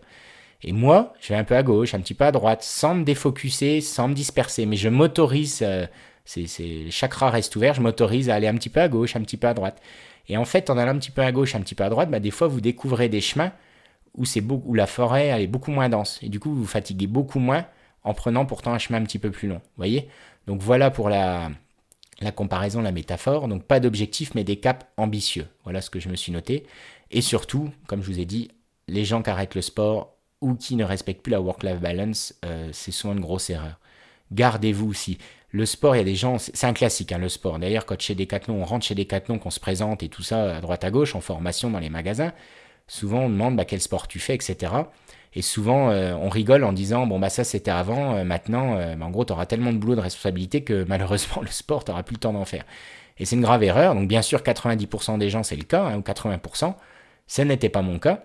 Et moi, je vais un peu à gauche, un petit peu à droite, sans me défocuser, sans me disperser. Mais je m'autorise, les chakras restent ouverts, je m'autorise à aller un petit peu à gauche, un petit peu à droite. Et en fait, en allant un petit peu à gauche, un petit peu à droite, des fois, vous découvrez des chemins où la forêt elle est beaucoup moins dense. Et du coup, vous vous fatiguez beaucoup moins en prenant pourtant un chemin un petit peu plus long. Vous voyez? Donc voilà pour la comparaison, la métaphore. Donc pas d'objectif, mais des caps ambitieux. Voilà ce que je me suis noté. Et surtout, comme je vous ai dit, les gens qui arrêtent le sport ou qui ne respectent plus la work-life balance, c'est souvent une grosse erreur. Gardez-vous aussi. Le sport, il y a des gens, c'est un classique, le sport. D'ailleurs, quand chez Decathlon, on rentre chez Decathlon, qu'on se présente et tout ça, à droite à gauche, en formation dans les magasins, souvent on demande quel sport tu fais, etc. Et souvent, on rigole en disant, ça c'était avant, maintenant, en gros, tu auras tellement de boulot, de responsabilité que malheureusement, le sport, tu n'auras plus le temps d'en faire. Et c'est une grave erreur. Donc bien sûr, 90% des gens, c'est le cas, ou 80%. Ce n'était pas mon cas.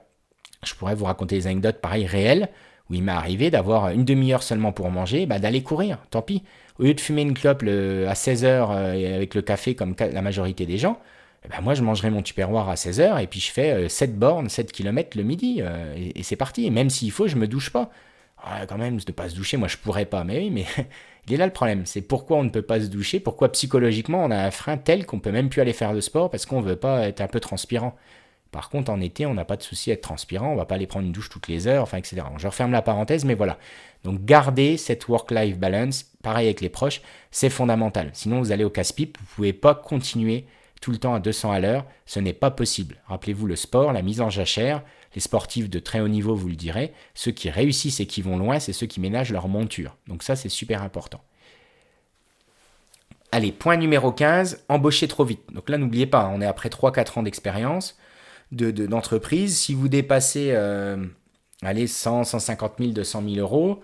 Je pourrais vous raconter des anecdotes pareilles réelles, où il m'est arrivé d'avoir une demi-heure seulement pour manger, d'aller courir, tant pis. Au lieu de fumer une clope à 16h avec le café comme la majorité des gens, moi je mangerai mon tupperware à 16h et puis je fais 7 bornes, 7 km le midi et c'est parti. Et même s'il faut, je me douche pas. Quand même, de pas se doucher, moi je pourrais pas. Mais oui, mais il est là le problème. C'est pourquoi on ne peut pas se doucher, pourquoi psychologiquement on a un frein tel qu'on peut même plus aller faire de sport parce qu'on veut pas être un peu transpirant. Par contre, en été, on n'a pas de souci à être transpirant, on va pas aller prendre une douche toutes les heures, etc. Donc, je referme la parenthèse, mais voilà. Donc, gardez cette work-life balance, pareil avec les proches, c'est fondamental. Sinon, vous allez au casse-pipe, vous pouvez pas continuer tout le temps à 200 à l'heure, ce n'est pas possible. Rappelez-vous le sport, la mise en jachère, les sportifs de très haut niveau vous le direz, ceux qui réussissent et qui vont loin, c'est ceux qui ménagent leur monture. Donc ça, c'est super important. Allez, point numéro 15, embaucher trop vite. Donc là, n'oubliez pas, on est après 3-4 ans d'expérience d'entreprise. Si vous dépassez 100, 150 000, 200 000 euros,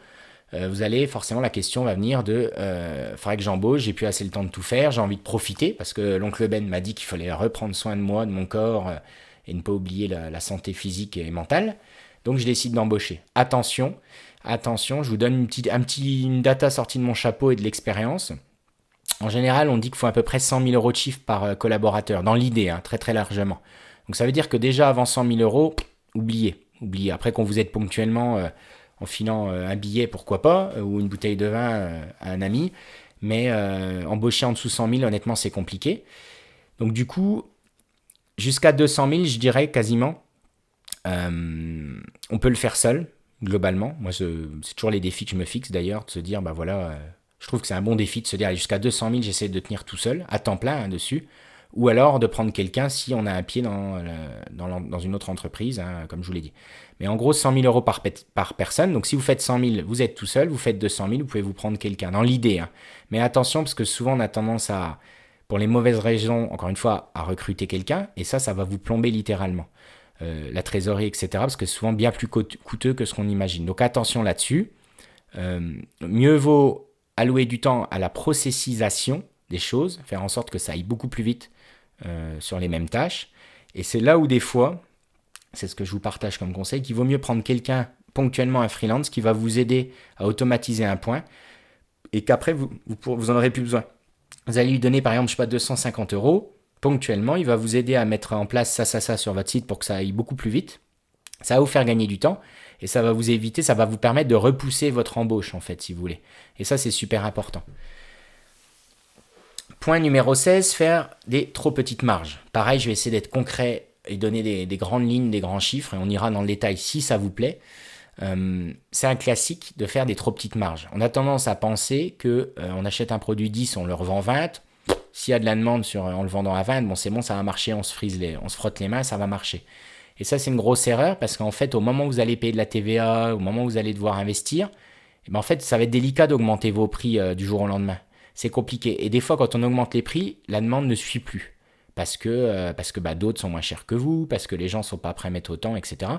vous allez forcément, la question va venir de faudrait que j'embauche, j'ai plus assez le temps de tout faire, j'ai envie de profiter parce que l'oncle Ben m'a dit qu'il fallait reprendre soin de moi, de mon corps et ne pas oublier la santé physique et mentale. Donc je décide d'embaucher. Attention, je vous donne une data sortie de mon chapeau et de l'expérience. En général, on dit qu'il faut à peu près 100 000 euros de chiffre par collaborateur, dans l'idée, hein, très très largement. Donc ça veut dire que déjà avant 100 000 euros, oubliez. Après qu'on vous aide ponctuellement en filant un billet, pourquoi pas, ou une bouteille de vin à un ami, mais embaucher en dessous de 100 000, honnêtement, c'est compliqué. Donc du coup, jusqu'à 200 000, je dirais quasiment, on peut le faire seul, globalement. Moi, c'est toujours les défis que je me fixe d'ailleurs, de se dire, bah voilà, je trouve que c'est un bon défi de se dire, allez, jusqu'à 200 000, j'essaie de tenir tout seul, à temps plein dessus, ou alors de prendre quelqu'un si on a un pied dans une autre entreprise, hein, comme je vous l'ai dit. Mais en gros, 100 000 euros par personne. Donc si vous faites 100 000, vous êtes tout seul, vous faites 200 000, vous pouvez vous prendre quelqu'un, dans l'idée. Hein. Mais attention, parce que souvent on a tendance à, pour les mauvaises raisons, encore une fois, à recruter quelqu'un, et ça va vous plomber littéralement. La trésorerie, etc., parce que c'est souvent bien plus coûteux que ce qu'on imagine. Donc attention là-dessus. Mieux vaut allouer du temps à la processisation des choses, faire en sorte que ça aille beaucoup plus vite sur les mêmes tâches. Et c'est là où des fois, c'est ce que je vous partage comme conseil, qu'il vaut mieux prendre quelqu'un, ponctuellement un freelance, qui va vous aider à automatiser un point, et qu'après, vous en aurez plus besoin. Vous allez lui donner, par exemple, je sais pas, 250 euros, ponctuellement, il va vous aider à mettre en place ça sur votre site pour que ça aille beaucoup plus vite. Ça va vous faire gagner du temps et ça va vous permettre de repousser votre embauche en fait, si vous voulez. Et ça, c'est super important. Point numéro 16, faire des trop petites marges. Pareil, je vais essayer d'être concret et donner des grandes lignes, des grands chiffres et on ira dans le détail si ça vous plaît. C'est un classique de faire des trop petites marges. On a tendance à penser qu'on achète un produit 10, on le revend 20. S'il y a de la demande en le vendant à 20, bon c'est bon, ça va marcher, on se frotte les mains, ça va marcher. Et ça, c'est une grosse erreur parce qu'en fait, au moment où vous allez payer de la TVA, au moment où vous allez devoir investir, en fait, ça va être délicat d'augmenter vos prix du jour au lendemain. C'est compliqué. Et des fois, quand on augmente les prix, la demande ne suit plus. Parce que d'autres sont moins chers que vous, parce que les gens ne sont pas prêts à mettre autant, etc.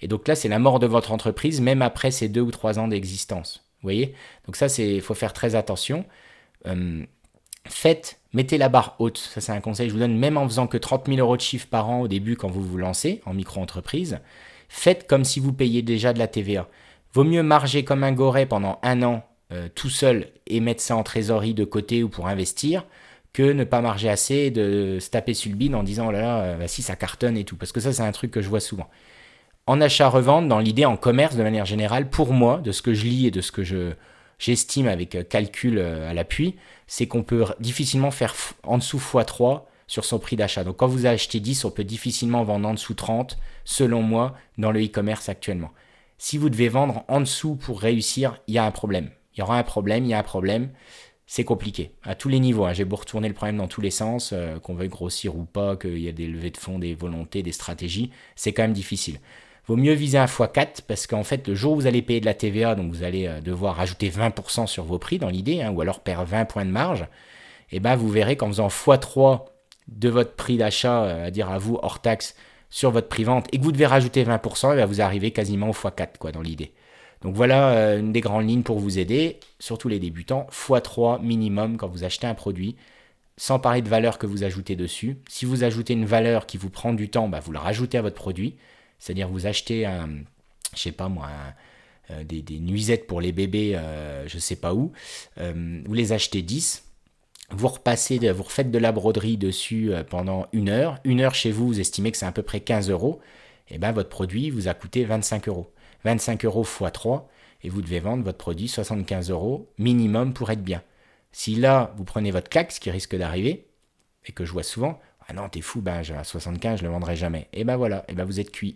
Et donc là, c'est la mort de votre entreprise, même après ces 2 ou 3 ans d'existence. Vous voyez ? Donc ça, il faut faire très attention. Mettez la barre haute, ça c'est un conseil que je vous donne, même en faisant que 30 000 euros de chiffre par an au début quand vous vous lancez en micro-entreprise, faites comme si vous payiez déjà de la TVA. Vaut mieux marger comme un goret pendant 1 an tout seul et mettre ça en trésorerie de côté ou pour investir, que ne pas marger assez et de se taper sur le bide en disant oh là là, si ça cartonne et tout, parce que ça c'est un truc que je vois souvent. En achat-revente, dans l'idée en commerce de manière générale, pour moi, de ce que je lis et de ce que j'estime avec calcul à l'appui, c'est qu'on peut difficilement faire en dessous x3 sur son prix d'achat. Donc quand vous achetez 10, on peut difficilement vendre en dessous 30, selon moi, dans le e-commerce actuellement. Si vous devez vendre en dessous pour réussir, il y a un problème. Il y aura un problème, c'est compliqué. À tous les niveaux, hein. J'ai beau retourner le problème dans tous les sens, qu'on veuille grossir ou pas, qu'il y a des levées de fonds, des volontés, des stratégies, c'est quand même difficile. Vaut mieux viser un x4 parce qu'en fait, le jour où vous allez payer de la TVA, donc vous allez devoir rajouter 20% sur vos prix dans l'idée, hein, ou alors perdre 20 points de marge, et ben vous verrez qu'en faisant x3 de votre prix d'achat, à dire à vous, hors taxe, sur votre prix vente, et que vous devez rajouter 20%, et ben vous arrivez quasiment au x4 quoi, dans l'idée. Donc voilà une des grandes lignes pour vous aider, surtout les débutants, x3 minimum quand vous achetez un produit, sans parler de valeur que vous ajoutez dessus. Si vous ajoutez une valeur qui vous prend du temps, ben vous le rajoutez à votre produit. C'est-à-dire vous achetez des nuisettes pour les bébés, je ne sais pas où, vous les achetez 10, vous refaites de la broderie dessus pendant 1 heure. 1 heure chez vous, vous estimez que c'est à peu près 15 euros, et bien votre produit vous a coûté 25 euros. 25 euros x 3, et vous devez vendre votre produit 75 euros minimum pour être bien. Si là, vous prenez votre claque, ce qui risque d'arriver, et que je vois souvent, ah non, t'es fou, à 75, je ne le vendrai jamais. Et ben voilà, et ben vous êtes cuit.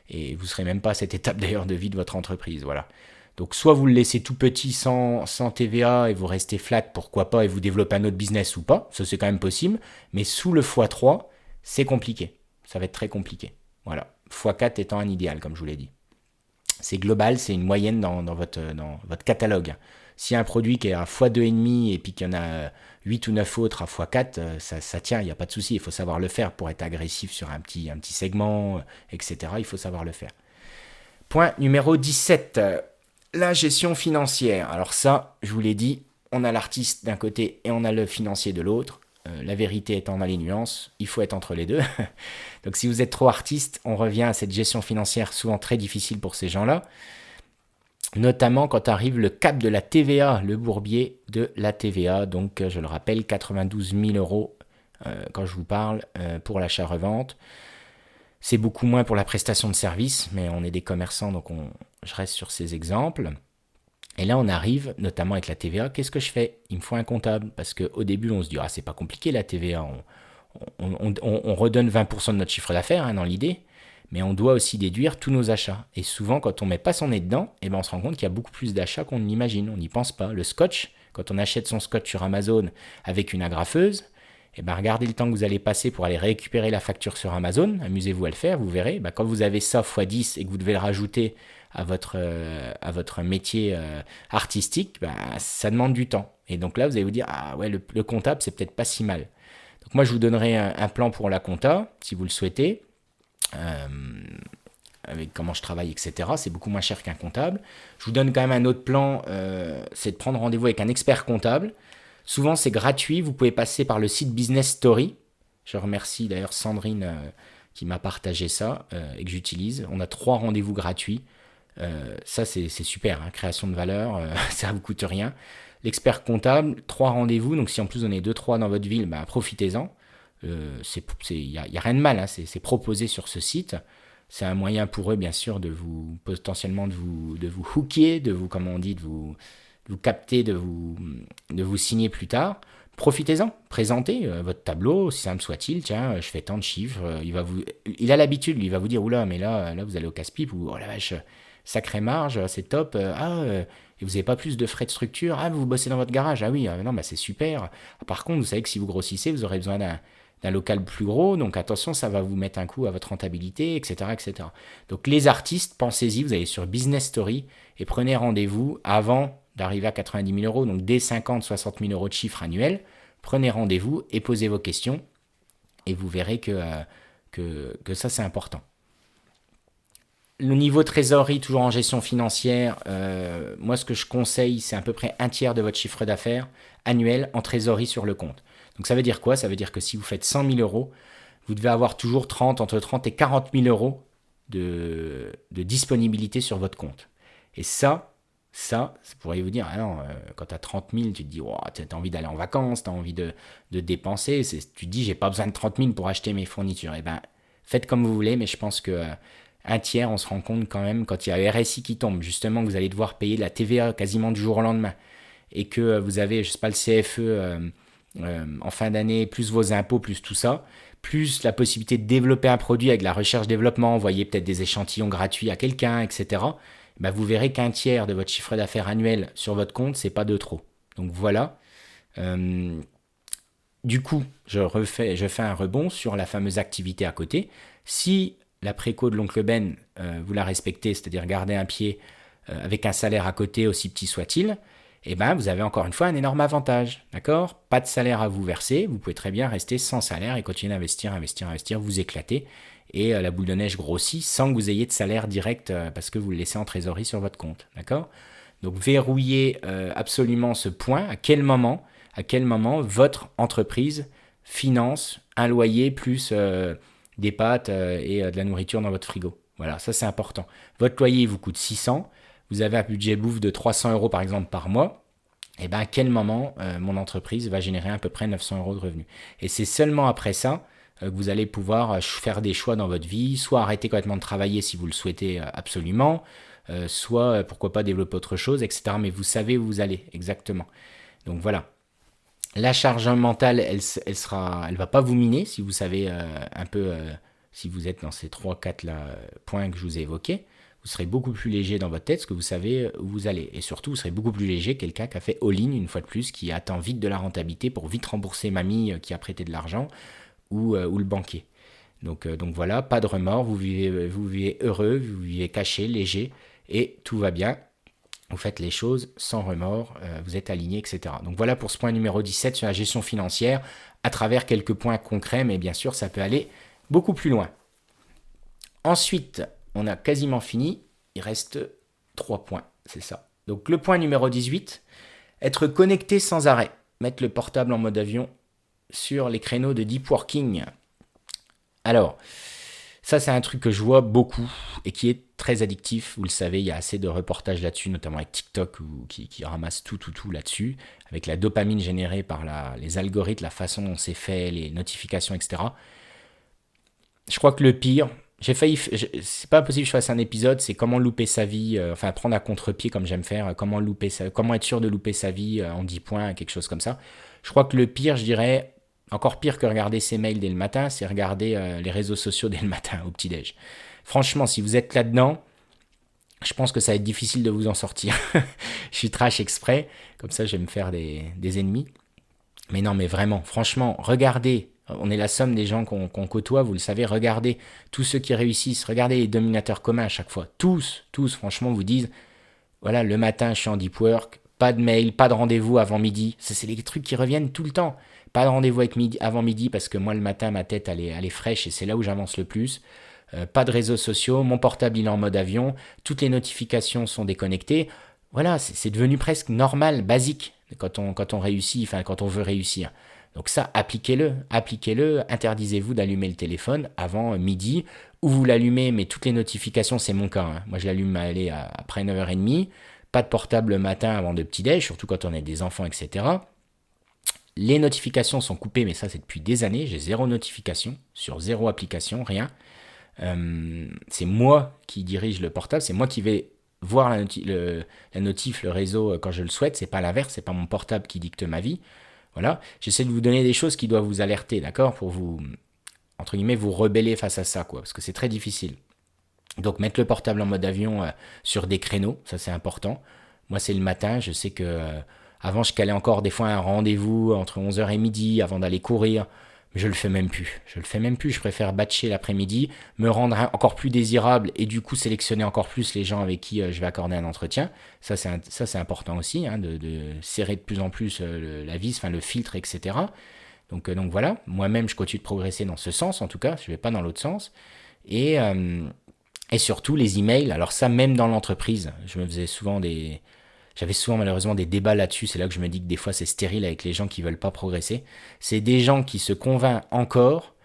Et vous ne serez même pas à cette étape d'ailleurs de vie de votre entreprise. Voilà. Donc soit vous le laissez tout petit sans TVA et vous restez flat, pourquoi pas, et vous développez un autre business ou pas, ça c'est quand même possible, mais sous le x3, c'est compliqué. Ça va être très compliqué. Voilà. x4 étant un idéal, comme je vous l'ai dit. C'est global, c'est une moyenne dans votre catalogue. S'il y a un produit qui est à x2,5 et puis qu'il y en a 8 ou 9 autres à x4, ça tient, il n'y a pas de souci. Il faut savoir le faire pour être agressif sur un petit segment, etc. Il faut savoir le faire. Point numéro 17, la gestion financière. Alors ça, je vous l'ai dit, on a l'artiste d'un côté et on a le financier de l'autre. La vérité étant dans les nuances, il faut être entre les deux. Donc si vous êtes trop artiste, on revient à cette gestion financière souvent très difficile pour ces gens-là. notamment quand arrive le cap de la TVA, le bourbier de la TVA. Donc, je le rappelle, 92 000 euros quand je vous parle pour l'achat-revente. C'est beaucoup moins pour la prestation de service, mais on est des commerçants, donc je reste sur ces exemples. Et là, on arrive, notamment avec la TVA, qu'est-ce que je fais? Il me faut un comptable, parce qu'au début, on se dit, ah, c'est pas compliqué la TVA, on redonne 20% de notre chiffre d'affaires dans l'idée, mais on doit aussi déduire tous nos achats. Et souvent, quand on met pas son nez dedans, on se rend compte qu'il y a beaucoup plus d'achats qu'on ne l'imagine, on n'y pense pas. Le scotch, quand on achète son scotch sur Amazon avec une agrafeuse, regardez le temps que vous allez passer pour aller récupérer la facture sur Amazon, amusez-vous à le faire, vous verrez, quand vous avez ça x 10 et que vous devez le rajouter à votre métier artistique, ça demande du temps. Et donc là, vous allez vous dire, ah ouais, le comptable, c'est peut-être pas si mal. Donc moi, je vous donnerai un plan pour la compta, si vous le souhaitez, avec comment je travaille, etc. C'est beaucoup moins cher qu'un comptable. Je vous donne quand même un autre plan, c'est de prendre rendez-vous avec un expert comptable. Souvent, c'est gratuit. Vous pouvez passer par le site Business Story. Je remercie d'ailleurs Sandrine qui m'a partagé ça et que j'utilise. On a 3 rendez-vous gratuits. Ça, c'est super. Création de valeur, ça ne vous coûte rien. L'expert comptable, 3 rendez-vous. Donc, si en plus on est 2-3 dans votre ville, profitez-en. Il n'y a rien de mal. C'est proposé sur ce site. C'est un moyen pour eux, bien sûr, de vous potentiellement de vous hooker, de vous, comment on dit, de vous capter, de vous signer plus tard. Profitez-en, présentez votre tableau, aussi simple soit-il. Tiens, je fais tant de chiffres. Il a l'habitude, lui, il va vous dire, oula, mais là vous allez au casse-pipe, ou oh la vache, sacrée marge, c'est top. Et vous n'avez pas plus de frais de structure. Ah, vous bossez dans votre garage. Ah oui, non, c'est super. Par contre, vous savez que si vous grossissez, vous aurez besoin d'un local plus gros, donc attention, ça va vous mettre un coup à votre rentabilité, etc., etc. Donc les artistes, pensez-y, vous allez sur Business Story et prenez rendez-vous avant d'arriver à 90 000 euros, donc dès 50-60 000 euros de chiffre annuel, prenez rendez-vous et posez vos questions, et vous verrez que ça c'est important. Le niveau trésorerie, toujours en gestion financière, moi ce que je conseille, c'est à peu près un tiers de votre chiffre d'affaires annuel en trésorerie sur le compte. Donc ça veut dire quoi? Ça veut dire que si vous faites 100 000 euros, vous devez avoir toujours entre 30 et 40 000 euros de disponibilité sur votre compte. Et ça pourrait vous dire, ah non, quand tu as 30 000, tu te dis, oh, tu as envie d'aller en vacances, tu as envie de dépenser, tu te dis, j'ai pas besoin de 30 000 pour acheter mes fournitures. Faites comme vous voulez, mais je pense que un tiers, on se rend compte quand même, quand il y a le RSI qui tombe, justement, que vous allez devoir payer la TVA quasiment du jour au lendemain, et que vous avez, je sais pas, le CFE en fin d'année, plus vos impôts, plus tout ça, plus la possibilité de développer un produit avec la recherche-développement, envoyer peut-être des échantillons gratuits à quelqu'un, etc., vous verrez qu'un tiers de votre chiffre d'affaires annuel sur votre compte, c'est pas de trop. Donc voilà. Du coup, je fais un rebond sur la fameuse activité à côté. Si la préco de l'oncle Ben, vous la respectez, c'est-à-dire garder un pied avec un salaire à côté, aussi petit soit-il, vous avez encore une fois un énorme avantage, d'accord? Pas de salaire à vous verser, vous pouvez très bien rester sans salaire et continuer d'investir, vous éclater, et la boule de neige grossit sans que vous ayez de salaire direct parce que vous le laissez en trésorerie sur votre compte, d'accord? Donc verrouillez absolument ce point, à quel moment votre entreprise finance un loyer plus des pâtes et de la nourriture dans votre frigo. Voilà, ça c'est important. Votre loyer vous coûte 600, vous avez un budget bouffe de 300 euros par exemple par mois, à quel moment mon entreprise va générer à peu près 900 euros de revenus. Et c'est seulement après ça que vous allez pouvoir faire des choix dans votre vie, soit arrêter complètement de travailler si vous le souhaitez absolument, soit pourquoi pas développer autre chose, etc. Mais vous savez où vous allez exactement. Donc voilà. La charge mentale, elle va pas vous miner si vous savez un peu, si vous êtes dans ces 3-4 points que je vous ai évoqués. Vous serez beaucoup plus léger dans votre tête parce que vous savez où vous allez. Et surtout, vous serez beaucoup plus léger quelqu'un qui a fait all-in une fois de plus, qui attend vite de la rentabilité pour vite rembourser mamie qui a prêté de l'argent ou le banquier. Donc voilà, pas de remords, vous vivez heureux, vous vivez caché, léger et tout va bien. Vous faites les choses sans remords, vous êtes aligné, etc. Donc voilà pour ce point numéro 17 sur la gestion financière, à travers quelques points concrets, mais bien sûr, ça peut aller beaucoup plus loin. Ensuite, on a quasiment fini, il reste 3 points, c'est ça. Donc le point numéro 18, être connecté sans arrêt, mettre le portable en mode avion sur les créneaux de deep working. Alors, ça c'est un truc que je vois beaucoup et qui est très addictif, vous le savez, il y a assez de reportages là-dessus, notamment avec TikTok qui ramasse tout là-dessus, avec la dopamine générée par les algorithmes, la façon dont c'est fait, les notifications, etc. Je crois que le pire, c'est pas possible que je fasse un épisode, c'est comment louper sa vie, enfin prendre à contre-pied comme j'aime faire, comment être sûr de louper sa vie en 10 points, quelque chose comme ça. Je crois que le pire, je dirais, encore pire que regarder ses mails dès le matin, c'est regarder les réseaux sociaux dès le matin au petit-déj. Franchement, si vous êtes là-dedans, je pense que ça va être difficile de vous en sortir. Je suis trash exprès, comme ça je vais me faire des ennemis. Mais non, mais vraiment, franchement, regardez, on est la somme des gens qu'on côtoie, vous le savez, regardez tous ceux qui réussissent, regardez les dominateurs communs à chaque fois. Tous, franchement, vous disent, voilà, le matin, je suis en deep work, pas de mail, pas de rendez-vous avant midi. Ça, c'est les trucs qui reviennent tout le temps. Pas de rendez-vous avant midi parce que moi, le matin, ma tête, elle est fraîche et c'est là où j'avance le plus. Pas de réseaux sociaux, mon portable, il est en mode avion, toutes les notifications sont déconnectées. Voilà, c'est devenu presque normal, basique, quand on réussit, enfin, quand on veut réussir. Donc ça, appliquez-le, interdisez-vous d'allumer le téléphone avant midi, ou vous l'allumez, mais toutes les notifications, c'est mon cas, hein. Moi, je l'allume après 9h30, pas de portable le matin avant de petit-déj, surtout quand on a des enfants, etc. Les notifications sont coupées, mais ça, c'est depuis des années, j'ai 0 notification, sur 0 application, rien. C'est moi qui dirige le portable, c'est moi qui vais voir la notif, le réseau quand je le souhaite, c'est pas l'inverse, c'est pas mon portable qui dicte ma vie. Voilà, j'essaie de vous donner des choses qui doivent vous alerter, d'accord, pour vous, entre guillemets, vous rebeller face à ça, quoi, parce que c'est très difficile. Donc mettre le portable en mode avion sur des créneaux, ça c'est important. Moi c'est le matin, je sais que avant je calais encore des fois un rendez-vous entre 11h et midi avant d'aller courir. Mais je le fais même plus. Je préfère batcher l'après-midi, me rendre encore plus désirable et du coup sélectionner encore plus les gens avec qui je vais accorder un entretien. Ça, c'est important aussi, hein, de serrer de plus en plus la vis, enfin le filtre, etc. Donc voilà, moi-même, je continue de progresser dans ce sens, en tout cas. Je ne vais pas dans l'autre sens. Et surtout, les emails. Alors ça, même dans l'entreprise, j'avais souvent malheureusement des débats là-dessus, c'est là que je me dis que des fois c'est stérile avec les gens qui veulent pas progresser. C'est des gens qui se convainquent encore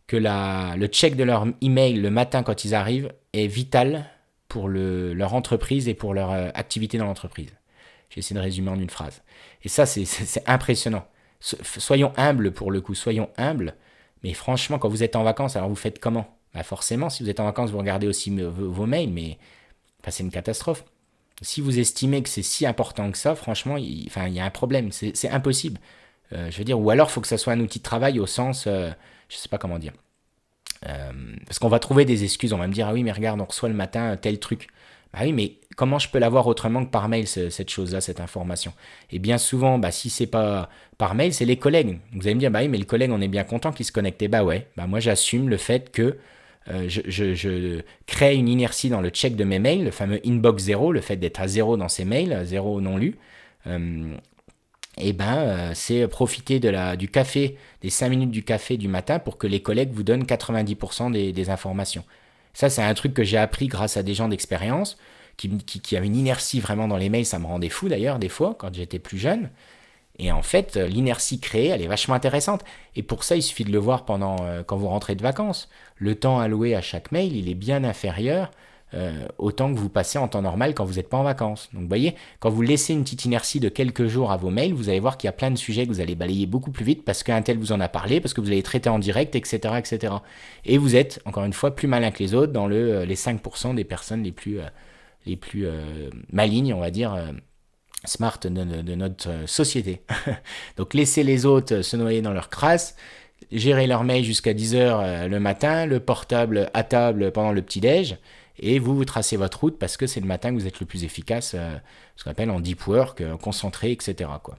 que le check de leur email le matin quand ils arrivent est vital pour leur entreprise et pour leur activité dans l'entreprise. J'ai essayé de résumer en une phrase. Et ça, c'est impressionnant. Soyons humbles pour le coup, soyons humbles. Mais franchement, quand vous êtes en vacances, alors vous faites comment ? Bah forcément, si vous êtes en vacances, vous regardez aussi vos mails, mais enfin, c'est une catastrophe. Si vous estimez que c'est si important que ça, franchement, il y a un problème. C'est impossible. Je veux dire, ou alors, il faut que ça soit un outil de travail au sens, je ne sais pas comment dire. Parce qu'on va trouver des excuses. On va me dire, ah oui, mais regarde, on reçoit le matin tel truc. Bah oui, mais comment je peux l'avoir autrement que par mail, cette chose-là, cette information ? Et bien souvent, bah, si c'est pas par mail, c'est les collègues. Vous allez me dire, bah oui, mais le collègue, on est bien content qu'il se connecte. Bah ouais, bah moi j'assume le fait que je crée une inertie dans le check de mes mails, le fameux inbox 0, le fait d'être à 0 dans ses mails, 0 non lus. C'est profiter du café, des 5 minutes du café du matin pour que les collègues vous donnent 90% des informations. Ça, c'est un truc que j'ai appris grâce à des gens d'expérience qui avaient une inertie vraiment dans les mails. Ça me rendait fou d'ailleurs, des fois, quand j'étais plus jeune. Et en fait, l'inertie créée, elle est vachement intéressante. Et pour ça, il suffit de le voir quand vous rentrez de vacances. Le temps alloué à chaque mail, il est bien inférieur au temps que vous passez en temps normal quand vous n'êtes pas en vacances. Donc vous voyez, quand vous laissez une petite inertie de quelques jours à vos mails, vous allez voir qu'il y a plein de sujets que vous allez balayer beaucoup plus vite parce qu'un tel vous en a parlé, parce que vous allez traiter en direct, etc., etc. Et vous êtes, encore une fois, plus malin que les autres dans les 5% des personnes les plus malignes, on va dire, smart de notre société. Donc laissez les autres se noyer dans leur crasse, gérer leur mail jusqu'à 10h le matin, le portable à table pendant le petit-déj, et vous tracez votre route parce que c'est le matin que vous êtes le plus efficace, ce qu'on appelle en deep work, concentré, etc., quoi.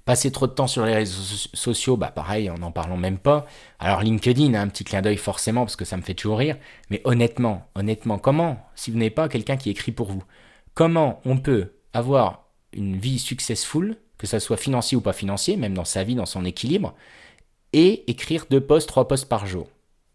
Passer trop de temps sur les réseaux sociaux, bah pareil, en n'en parlons même pas. Alors LinkedIn, un petit clin d'œil forcément parce que ça me fait toujours rire, mais honnêtement, comment, si vous n'avez pas quelqu'un qui écrit pour vous, comment on peut avoir une vie successful, que ça soit financier ou pas financier, même dans sa vie, dans son équilibre, et écrire 2 posts, 3 posts par jour.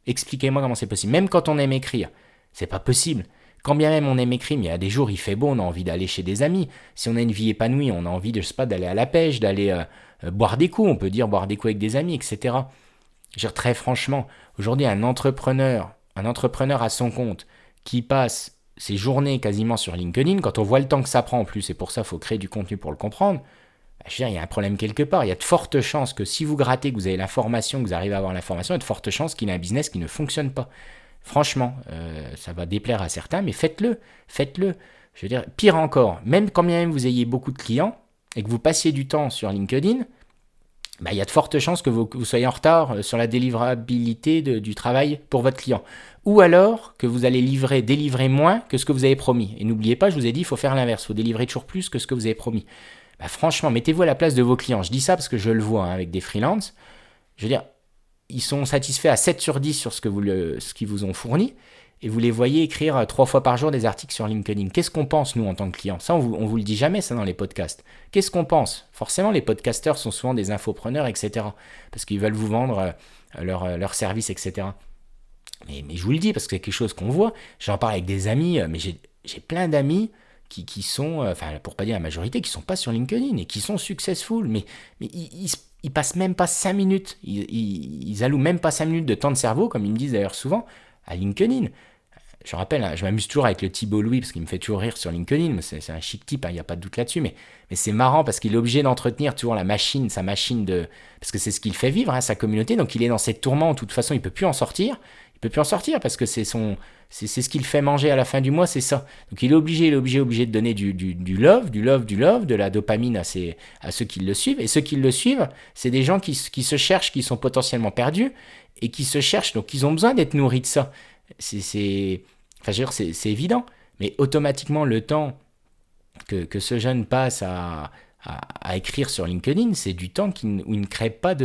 Expliquez-moi comment c'est possible. Même quand on aime écrire, c'est pas possible. Quand bien même on aime écrire, mais il y a des jours il fait beau, on a envie d'aller chez des amis. Si on a une vie épanouie, on a envie de, je sais pas, d'aller à la pêche, d'aller boire des coups, on peut dire boire des coups avec des amis, etc. Je veux dire, très franchement, aujourd'hui un entrepreneur à son compte, qui passe ses journées quasiment sur LinkedIn, quand on voit le temps que ça prend en plus, et pour ça, il faut créer du contenu pour le comprendre, je veux dire, il y a un problème quelque part. Il y a de fortes chances que si vous grattez, que vous avez l'information, que vous arrivez à avoir l'information, il y a de fortes chances qu'il y ait un business qui ne fonctionne pas. Franchement, ça va déplaire à certains, mais faites-le. Je veux dire, pire encore, même quand bien même vous ayez beaucoup de clients et que vous passiez du temps sur LinkedIn, il y a de fortes chances que vous soyez en retard sur la délivrabilité du travail pour votre client. Ou alors que vous allez délivrer moins que ce que vous avez promis. Et n'oubliez pas, je vous ai dit, il faut faire l'inverse, il faut délivrer toujours plus que ce que vous avez promis. Franchement, mettez-vous à la place de vos clients. Je dis ça parce que je le vois avec des freelances. Je veux dire, ils sont satisfaits à 7 sur 10 sur ce qu'ils vous ont fourni. Et vous les voyez écrire 3 fois par jour des articles sur LinkedIn. Qu'est-ce qu'on pense, nous, en tant que clients? Ça, on vous le dit jamais, ça, dans les podcasts. Qu'est-ce qu'on pense? Forcément, les podcasteurs sont souvent des infopreneurs, etc. Parce qu'ils veulent vous vendre leurs services, etc. Mais je vous le dis, parce que c'est quelque chose qu'on voit. J'en parle avec des amis, mais j'ai plein d'amis qui sont, pour pas dire la majorité, qui sont pas sur LinkedIn et qui sont successful. Mais ils passent même pas 5 minutes. Ils allouent même pas 5 minutes de temps de cerveau, comme ils me disent d'ailleurs souvent, à LinkedIn. Je rappelle, je m'amuse toujours avec le Thibault Louis parce qu'il me fait toujours rire sur LinkedIn. C'est un chic type, il n'y a pas de doute là-dessus. Mais c'est marrant parce qu'il est obligé d'entretenir toujours sa machine de. Parce que c'est ce qu'il fait vivre, sa communauté. Donc il est dans cette tourmente. De toute façon, il ne peut plus en sortir. Il peut plus en sortir parce que c'est ce qu'il fait manger à la fin du mois, c'est ça. Donc il est obligé de donner du love, de la dopamine à ceux qui le suivent. Et ceux qui le suivent, c'est des gens qui se cherchent, qui sont potentiellement perdus et qui se cherchent. Donc ils ont besoin d'être nourris de ça. C'est évident, mais automatiquement, le temps que ce jeune passe à écrire sur LinkedIn, c'est du temps où il ne crée pas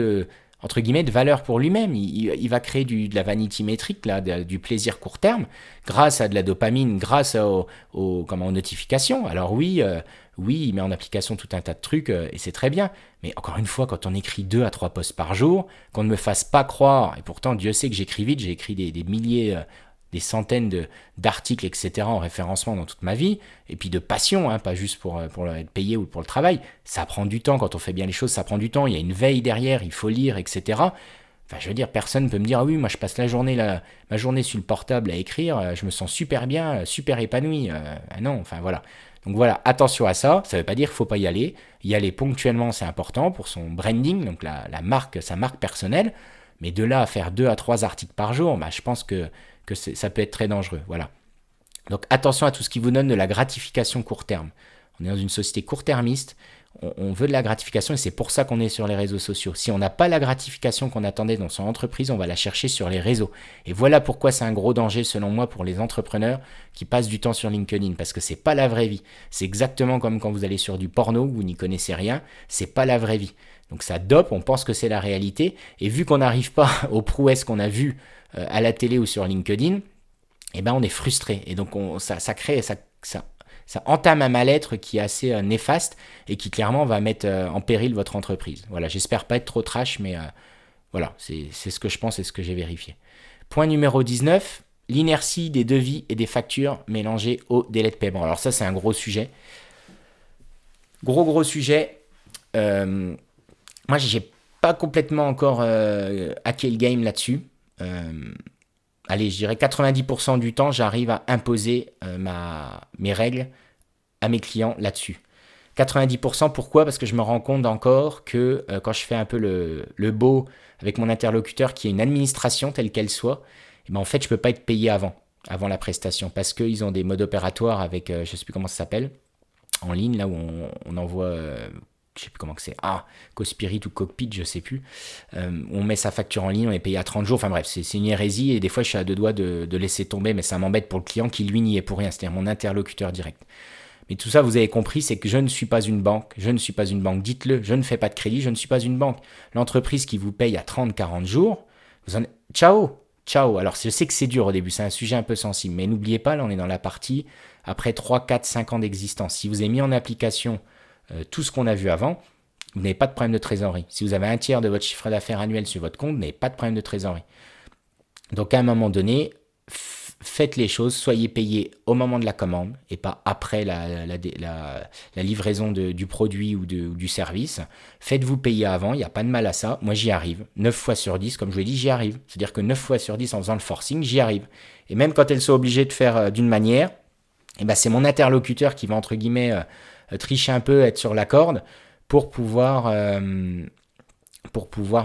entre guillemets, de valeur pour lui-même. Il va créer de la vanity métrique, là, du plaisir court terme, grâce à de la dopamine, grâce aux notifications. Alors oui, il met en application tout un tas de trucs, et c'est très bien. Mais encore une fois, quand on écrit 2 à 3 posts par jour, qu'on ne me fasse pas croire, et pourtant Dieu sait que j'écris vite, j'ai écrit des milliers, des centaines d'articles, etc. en référencement dans toute ma vie, et puis de passion, pas juste pour être payé ou pour le travail. Ça prend du temps, quand on fait bien les choses, ça prend du temps, il y a une veille derrière, il faut lire, etc. Je veux dire, personne ne peut me dire, ah oui, moi je passe ma journée sur le portable à écrire, je me sens super bien, super épanoui. Non, voilà. Donc voilà, attention à ça, ça ne veut pas dire qu'il ne faut pas y aller. Y aller ponctuellement, c'est important pour son branding, donc sa marque personnelle, mais de là à faire 2 à 3 articles par jour, je pense que ça peut être très dangereux. Voilà. Donc attention à tout ce qui vous donne de la gratification court terme. On est dans une société court-termiste, on veut de la gratification et c'est pour ça qu'on est sur les réseaux sociaux. Si on n'a pas la gratification qu'on attendait dans son entreprise, on va la chercher sur les réseaux. Et voilà pourquoi c'est un gros danger selon moi pour les entrepreneurs qui passent du temps sur LinkedIn, parce que c'est pas la vraie vie. C'est exactement comme quand vous allez sur du porno, vous n'y connaissez rien, c'est pas la vraie vie. Donc ça dope, on pense que c'est la réalité, et vu qu'on n'arrive pas aux prouesses qu'on a vues à la télé ou sur LinkedIn, on est frustré. Et donc ça entame un mal-être qui est assez néfaste et qui clairement va mettre en péril votre entreprise. Voilà, j'espère pas être trop trash, mais voilà, c'est ce que je pense et ce que j'ai vérifié. Point numéro 19, l'inertie des devis et des factures mélangées au délai de paiement. Alors ça, c'est un gros sujet. Gros sujet. Moi, j'ai pas complètement encore hacké le game là-dessus. Allez, je dirais 90% du temps, j'arrive à imposer mes règles à mes clients là-dessus. 90%, pourquoi? Parce que je me rends compte encore que quand je fais un peu le beau avec mon interlocuteur qui est une administration telle qu'elle soit, en fait, je ne peux pas être payé avant la prestation, parce qu'ils ont des modes opératoires avec, je ne sais plus comment ça s'appelle, en ligne, là où on envoie... je sais plus comment que c'est, Cospirit ou Cockpit, je sais plus. On met sa facture en ligne, on est payé à 30 jours. Enfin bref, c'est une hérésie et des fois je suis à 2 doigts de laisser tomber, mais ça m'embête pour le client qui lui n'y est pour rien, c'est-à-dire mon interlocuteur direct. Mais tout ça, vous avez compris, c'est que je ne suis pas une banque. Dites-le, je ne fais pas de crédit, je ne suis pas une banque. L'entreprise qui vous paye à 30-40 jours, ciao. Alors je sais que c'est dur au début, c'est un sujet un peu sensible, mais n'oubliez pas, là on est dans la partie après 3, 4, 5 ans d'existence. Si vous avez mis en application tout ce qu'on a vu avant, vous n'avez pas de problème de trésorerie. Si vous avez un tiers de votre chiffre d'affaires annuel sur votre compte, vous n'avez pas de problème de trésorerie. Donc à un moment donné, faites les choses, soyez payé au moment de la commande et pas après la livraison du produit ou du service. Faites-vous payer avant, il n'y a pas de mal à ça. Moi, j'y arrive. 9 fois sur 10, comme je vous l'ai dit, j'y arrive. C'est-à-dire que 9 fois sur 10, en faisant le forcing, j'y arrive. Et même quand elles sont obligées de faire d'une manière, eh ben, c'est mon interlocuteur qui va, entre guillemets, tricher un peu, être sur la corde pour pouvoir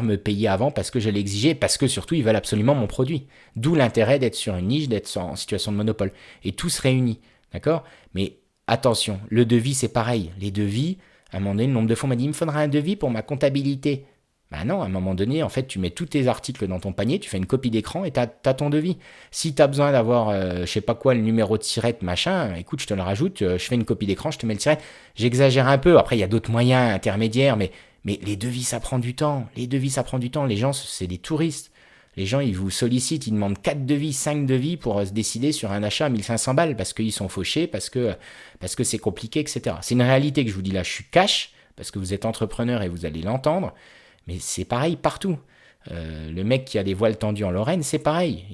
me payer avant parce que je l'ai exigé, parce que surtout ils veulent absolument mon produit. D'où l'intérêt d'être sur une niche, d'être en situation de monopole. Et tout se réunit, d'accord ? Mais attention, le devis c'est pareil. Les devis, à un moment donné, le nombre de fois on m'a dit il me faudra un devis pour ma comptabilité. Ben non, à un moment donné, en fait, tu mets tous tes articles dans ton panier, tu fais une copie d'écran et t'as ton devis. Si t'as besoin d'avoir, je sais pas quoi, le numéro de tirette, machin, écoute, je te le rajoute, je fais une copie d'écran, je te mets le tirette. J'exagère un peu, après il y a d'autres moyens intermédiaires, mais les devis, ça prend du temps. Les devis, ça prend du temps. Les gens, c'est des touristes. Les gens, ils vous sollicitent, ils demandent 4 devis, 5 devis pour se décider sur un achat à 1500 balles parce qu'ils sont fauchés, parce que c'est compliqué, etc. C'est une réalité que je vous dis là. Je suis cash parce que vous êtes entrepreneur et vous allez l'entendre. Mais c'est pareil partout. Le mec qui a des voiles tendues en Lorraine, c'est pareil.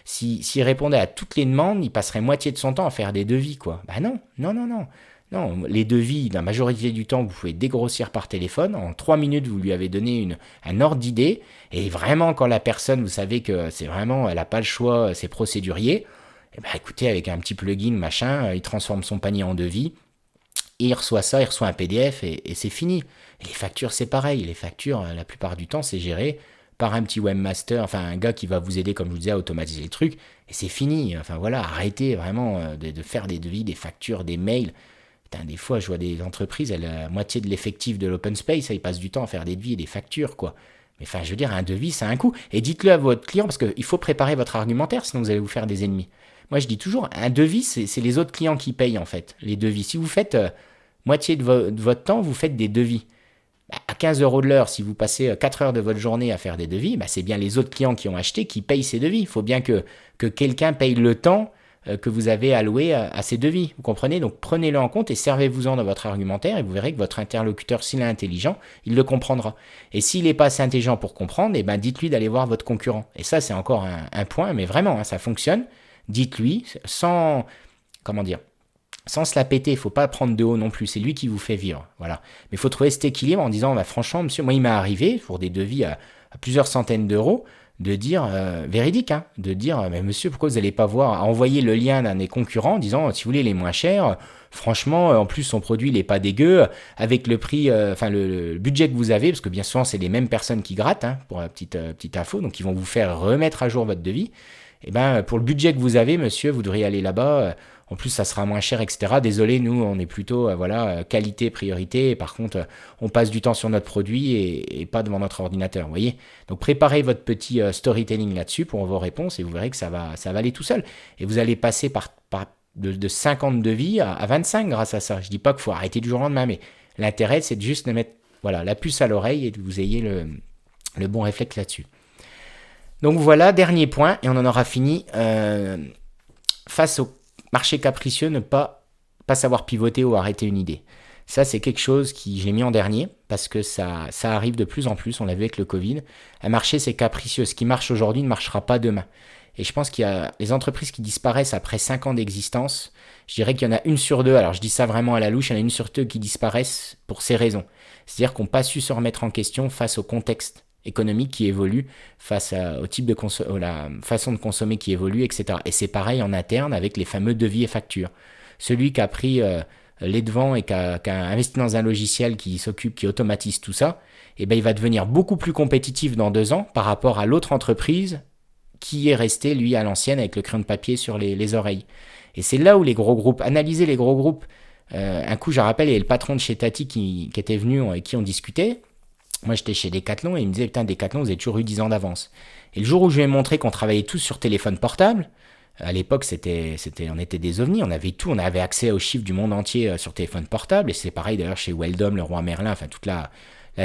S'il répondait à toutes les demandes, il passerait moitié de son temps à faire des devis, quoi. Bah non, non, non, non. Non, les devis, la majorité du temps, vous pouvez dégrossir par téléphone. En 3 minutes, vous lui avez donné un ordre d'idée. Et vraiment, quand la personne, vous savez que c'est vraiment, elle n'a pas le choix, c'est procédurier, eh ben, écoutez, avec un petit plugin, machin, il transforme son panier en devis. Et il reçoit ça, il reçoit un PDF et c'est fini. Et les factures, c'est pareil. Les factures, la plupart du temps, c'est géré par un petit webmaster, enfin un gars qui va vous aider, comme je vous disais, à automatiser les trucs. Et c'est fini. Enfin voilà, arrêtez vraiment de faire des devis, des factures, des mails. Putain, des fois, je vois des entreprises, la moitié de l'effectif de l'open space, ils passent du temps à faire des devis et des factures, quoi. Mais enfin, je veux dire, un devis, ça a un coût. Et dites-le à votre client, parce qu'il faut préparer votre argumentaire, sinon vous allez vous faire des ennemis. Moi, je dis toujours, un devis, c'est les autres clients qui payent, en fait, les devis. Si vous faites moitié de votre temps, vous faites des devis. Bah, à 15 € de l'heure, si vous passez 4 heures de votre journée à faire des devis, bah, c'est bien les autres clients qui ont acheté qui payent ces devis. Il faut bien que quelqu'un paye le temps que vous avez alloué à ces devis. Vous comprenez ? Donc prenez-le en compte et servez-vous-en dans votre argumentaire et vous verrez que votre interlocuteur, s'il est intelligent, il le comprendra. Et s'il n'est pas assez intelligent pour comprendre, eh ben dites-lui d'aller voir votre concurrent. Et ça, c'est encore un point, mais vraiment, hein, ça fonctionne. Dites-lui sans, comment dire, sans se la péter, il ne faut pas prendre de haut non plus, c'est lui qui vous fait vivre. Voilà. Mais il faut trouver cet équilibre en disant, bah, franchement, monsieur, moi il m'est arrivé, pour des devis à plusieurs centaines d'euros, de dire, véridique, hein, de dire, mais monsieur, pourquoi vous n'allez pas voir, envoyer le lien d'un des concurrents en disant, si vous voulez, il est moins cher, franchement, en plus, son produit, il n'est pas dégueu, avec le prix, enfin, le budget que vous avez, parce que bien souvent, c'est les mêmes personnes qui grattent, hein, pour la petite info, donc ils vont vous faire remettre à jour votre devis. Et ben, pour le budget que vous avez, monsieur, vous devriez aller là-bas, en plus, ça sera moins cher, etc. Désolé, nous, on est plutôt, qualité, priorité. Et par contre, on passe du temps sur notre produit et pas devant notre ordinateur, vous voyez. Donc, préparez votre petit storytelling là-dessus pour vos réponses et vous verrez que ça va aller tout seul. Et vous allez passer de 50 devis à 25 grâce à ça. Je dis pas qu'il faut arrêter du jour au lendemain, mais l'intérêt, c'est de juste de mettre la puce à l'oreille et que vous ayez le bon réflexe là-dessus. Donc voilà, dernier point, et on en aura fini. Face au marché capricieux, ne pas savoir pivoter ou arrêter une idée. Ça, c'est quelque chose que j'ai mis en dernier, parce que ça arrive de plus en plus, on l'a vu avec le Covid. Un marché, c'est capricieux. Ce qui marche aujourd'hui ne marchera pas demain. Et je pense qu'il y a les entreprises qui disparaissent après 5 ans d'existence. Je dirais qu'il y en a une sur deux, alors je dis ça vraiment à la louche, il y en a une sur deux qui disparaissent pour ces raisons. C'est-à-dire qu'on n'a pas su se remettre en question face au contexte économique qui évolue, face au type de la façon de consommer qui évolue, etc. Et c'est pareil en interne avec les fameux devis et factures. Celui qui a pris les devants et qui a investi dans un logiciel qui automatise tout ça, eh ben, il va devenir beaucoup plus compétitif dans 2 ans par rapport à l'autre entreprise qui est resté, lui, à l'ancienne avec le crayon de papier sur les oreilles. Et c'est là où les gros groupes, analysez les gros groupes. Un coup, je rappelle, il y a le patron de chez Tati qui était venu et qui on discutait. Moi, j'étais chez Decathlon et il me disait, putain, Decathlon, vous avez toujours eu 10 ans d'avance. Et le jour où je lui ai montré qu'on travaillait tous sur téléphone portable, à l'époque, on était des ovnis, on avait tout, on avait accès aux chiffres du monde entier sur téléphone portable, et c'est pareil d'ailleurs chez Weldom, le Roi Merlin, enfin toute la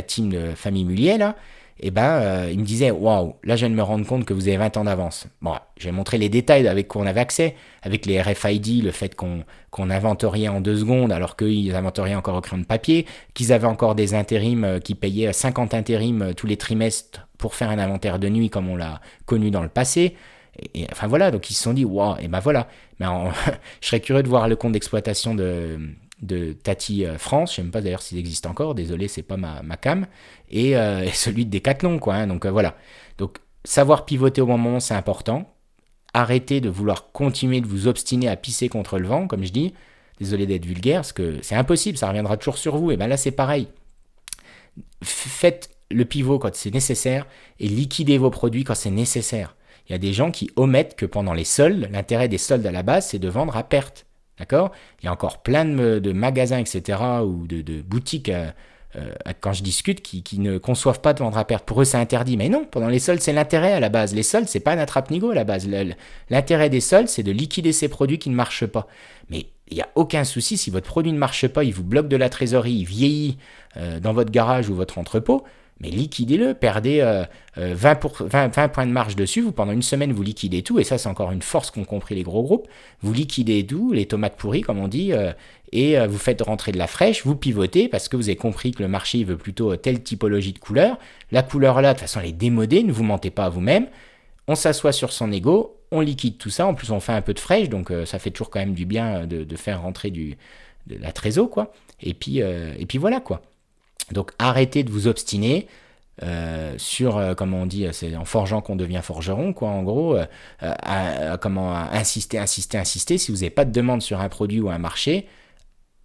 team de famille Mullier, là. Et ben, il me disait, waouh, là je viens de me rendre compte que vous avez 20 ans d'avance. Bon, j'ai montré les détails avec quoi on avait accès, avec les RFID, le fait qu'on invente rien en 2 secondes, alors qu'ils inventent rien encore au crayon de papier, qu'ils avaient encore des intérims qui payaient 50 intérims tous les trimestres pour faire un inventaire de nuit comme on l'a connu dans le passé. Enfin voilà, donc ils se sont dit, waouh, et ben voilà. Je serais curieux de voir le compte d'exploitation de Tati France, je sais même pas d'ailleurs s'il existe encore, désolé, c'est pas ma cam, et celui de Decathlon, quoi. Hein, donc voilà. Donc savoir pivoter au bon moment, c'est important. Arrêtez de vouloir continuer de vous obstiner à pisser contre le vent, comme je dis. Désolé d'être vulgaire, parce que c'est impossible, ça reviendra toujours sur vous. Et bien là, c'est pareil. Faites le pivot quand c'est nécessaire et liquidez vos produits quand c'est nécessaire. Il y a des gens qui omettent que pendant les soldes, l'intérêt des soldes à la base, c'est de vendre à perte. D'accord ? Il y a encore plein de magasins, etc., ou de boutiques, quand je discute, qui ne conçoivent pas de vendre à perte. Pour eux, c'est interdit. Mais non, pendant les soldes, c'est l'intérêt à la base. Les soldes, c'est pas un attrape-nigo à la base. L'intérêt des soldes, c'est de liquider ces produits qui ne marchent pas. Mais il n'y a aucun souci, si votre produit ne marche pas, il vous bloque de la trésorerie, il vieillit dans votre garage ou votre entrepôt, mais liquidez-le, perdez 20 points de marge dessus, pendant une semaine vous liquidez tout, et ça c'est encore une force qu'ont compris les gros groupes, vous liquidez tout, les tomates pourries comme on dit, et vous faites rentrer de la fraîche, vous pivotez parce que vous avez compris que le marché il veut plutôt telle typologie de couleur, la couleur là de toute façon elle est démodée, ne vous mentez pas à vous-même, on s'assoit sur son ego, on liquide tout ça, en plus on fait un peu de fraîche, donc ça fait toujours quand même du bien de faire rentrer de la trésor, quoi, et puis voilà, quoi. Donc arrêtez de vous obstiner sur, comment on dit, c'est en forgeant qu'on devient forgeron, quoi, en gros, insister, si vous n'avez pas de demande sur un produit ou un marché,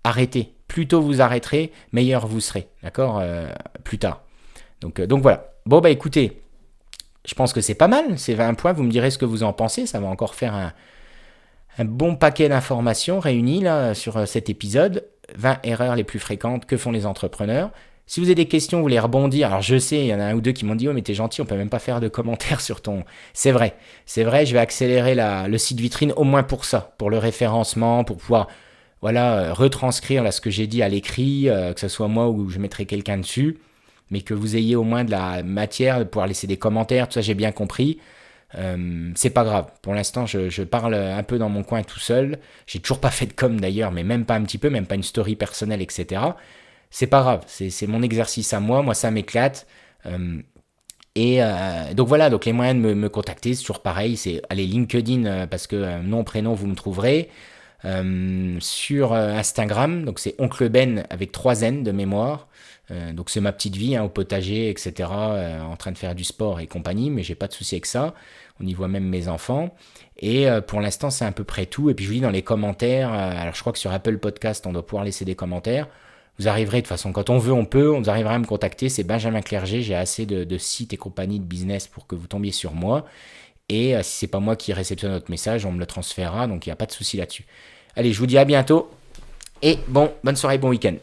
arrêtez. Plus tôt vous arrêterez, meilleur vous serez, d'accord, plus tard. Donc voilà. Bon, bah écoutez, je pense que c'est pas mal, c'est 20 points, vous me direz ce que vous en pensez, ça va encore faire un bon paquet d'informations réunies là, sur cet épisode. 20 erreurs les plus fréquentes que font les entrepreneurs. Si vous avez des questions, vous voulez rebondir, alors je sais, il y en a un ou deux qui m'ont dit « Oh mais t'es gentil, on peut même pas faire de commentaires sur ton... » C'est vrai, je vais accélérer le site vitrine au moins pour ça, pour le référencement, pour pouvoir retranscrire là, ce que j'ai dit à l'écrit, que ce soit moi ou je mettrai quelqu'un dessus, mais que vous ayez au moins de la matière, de pouvoir laisser des commentaires, tout ça j'ai bien compris. C'est pas grave, pour l'instant je parle un peu dans mon coin tout seul, j'ai toujours pas fait de com d'ailleurs, mais même pas un petit peu, même pas une story personnelle, etc. C'est pas grave, c'est mon exercice à moi ça m'éclate. Donc voilà, donc les moyens de me contacter, c'est toujours pareil, c'est aller LinkedIn, parce que nom, prénom, vous me trouverez. Sur Instagram, donc c'est Oncle Ben avec 3 N de mémoire. Donc c'est ma petite vie, au potager, etc., en train de faire du sport et compagnie, mais j'ai pas de souci avec ça. On y voit même mes enfants. Et pour l'instant, c'est à peu près tout. Et puis je vous dis dans les commentaires, alors je crois que sur Apple Podcast, on doit pouvoir laisser des commentaires. Vous arriverez, de toute façon, quand on veut, on arrivera à me contacter. C'est Benjamin Clerget, j'ai assez de sites et compagnie de business pour que vous tombiez sur moi. Et si c'est pas moi qui réceptionne votre message, on me le transférera, donc il n'y a pas de souci là-dessus. Allez, je vous dis à bientôt. Et bonne soirée, bon week-end.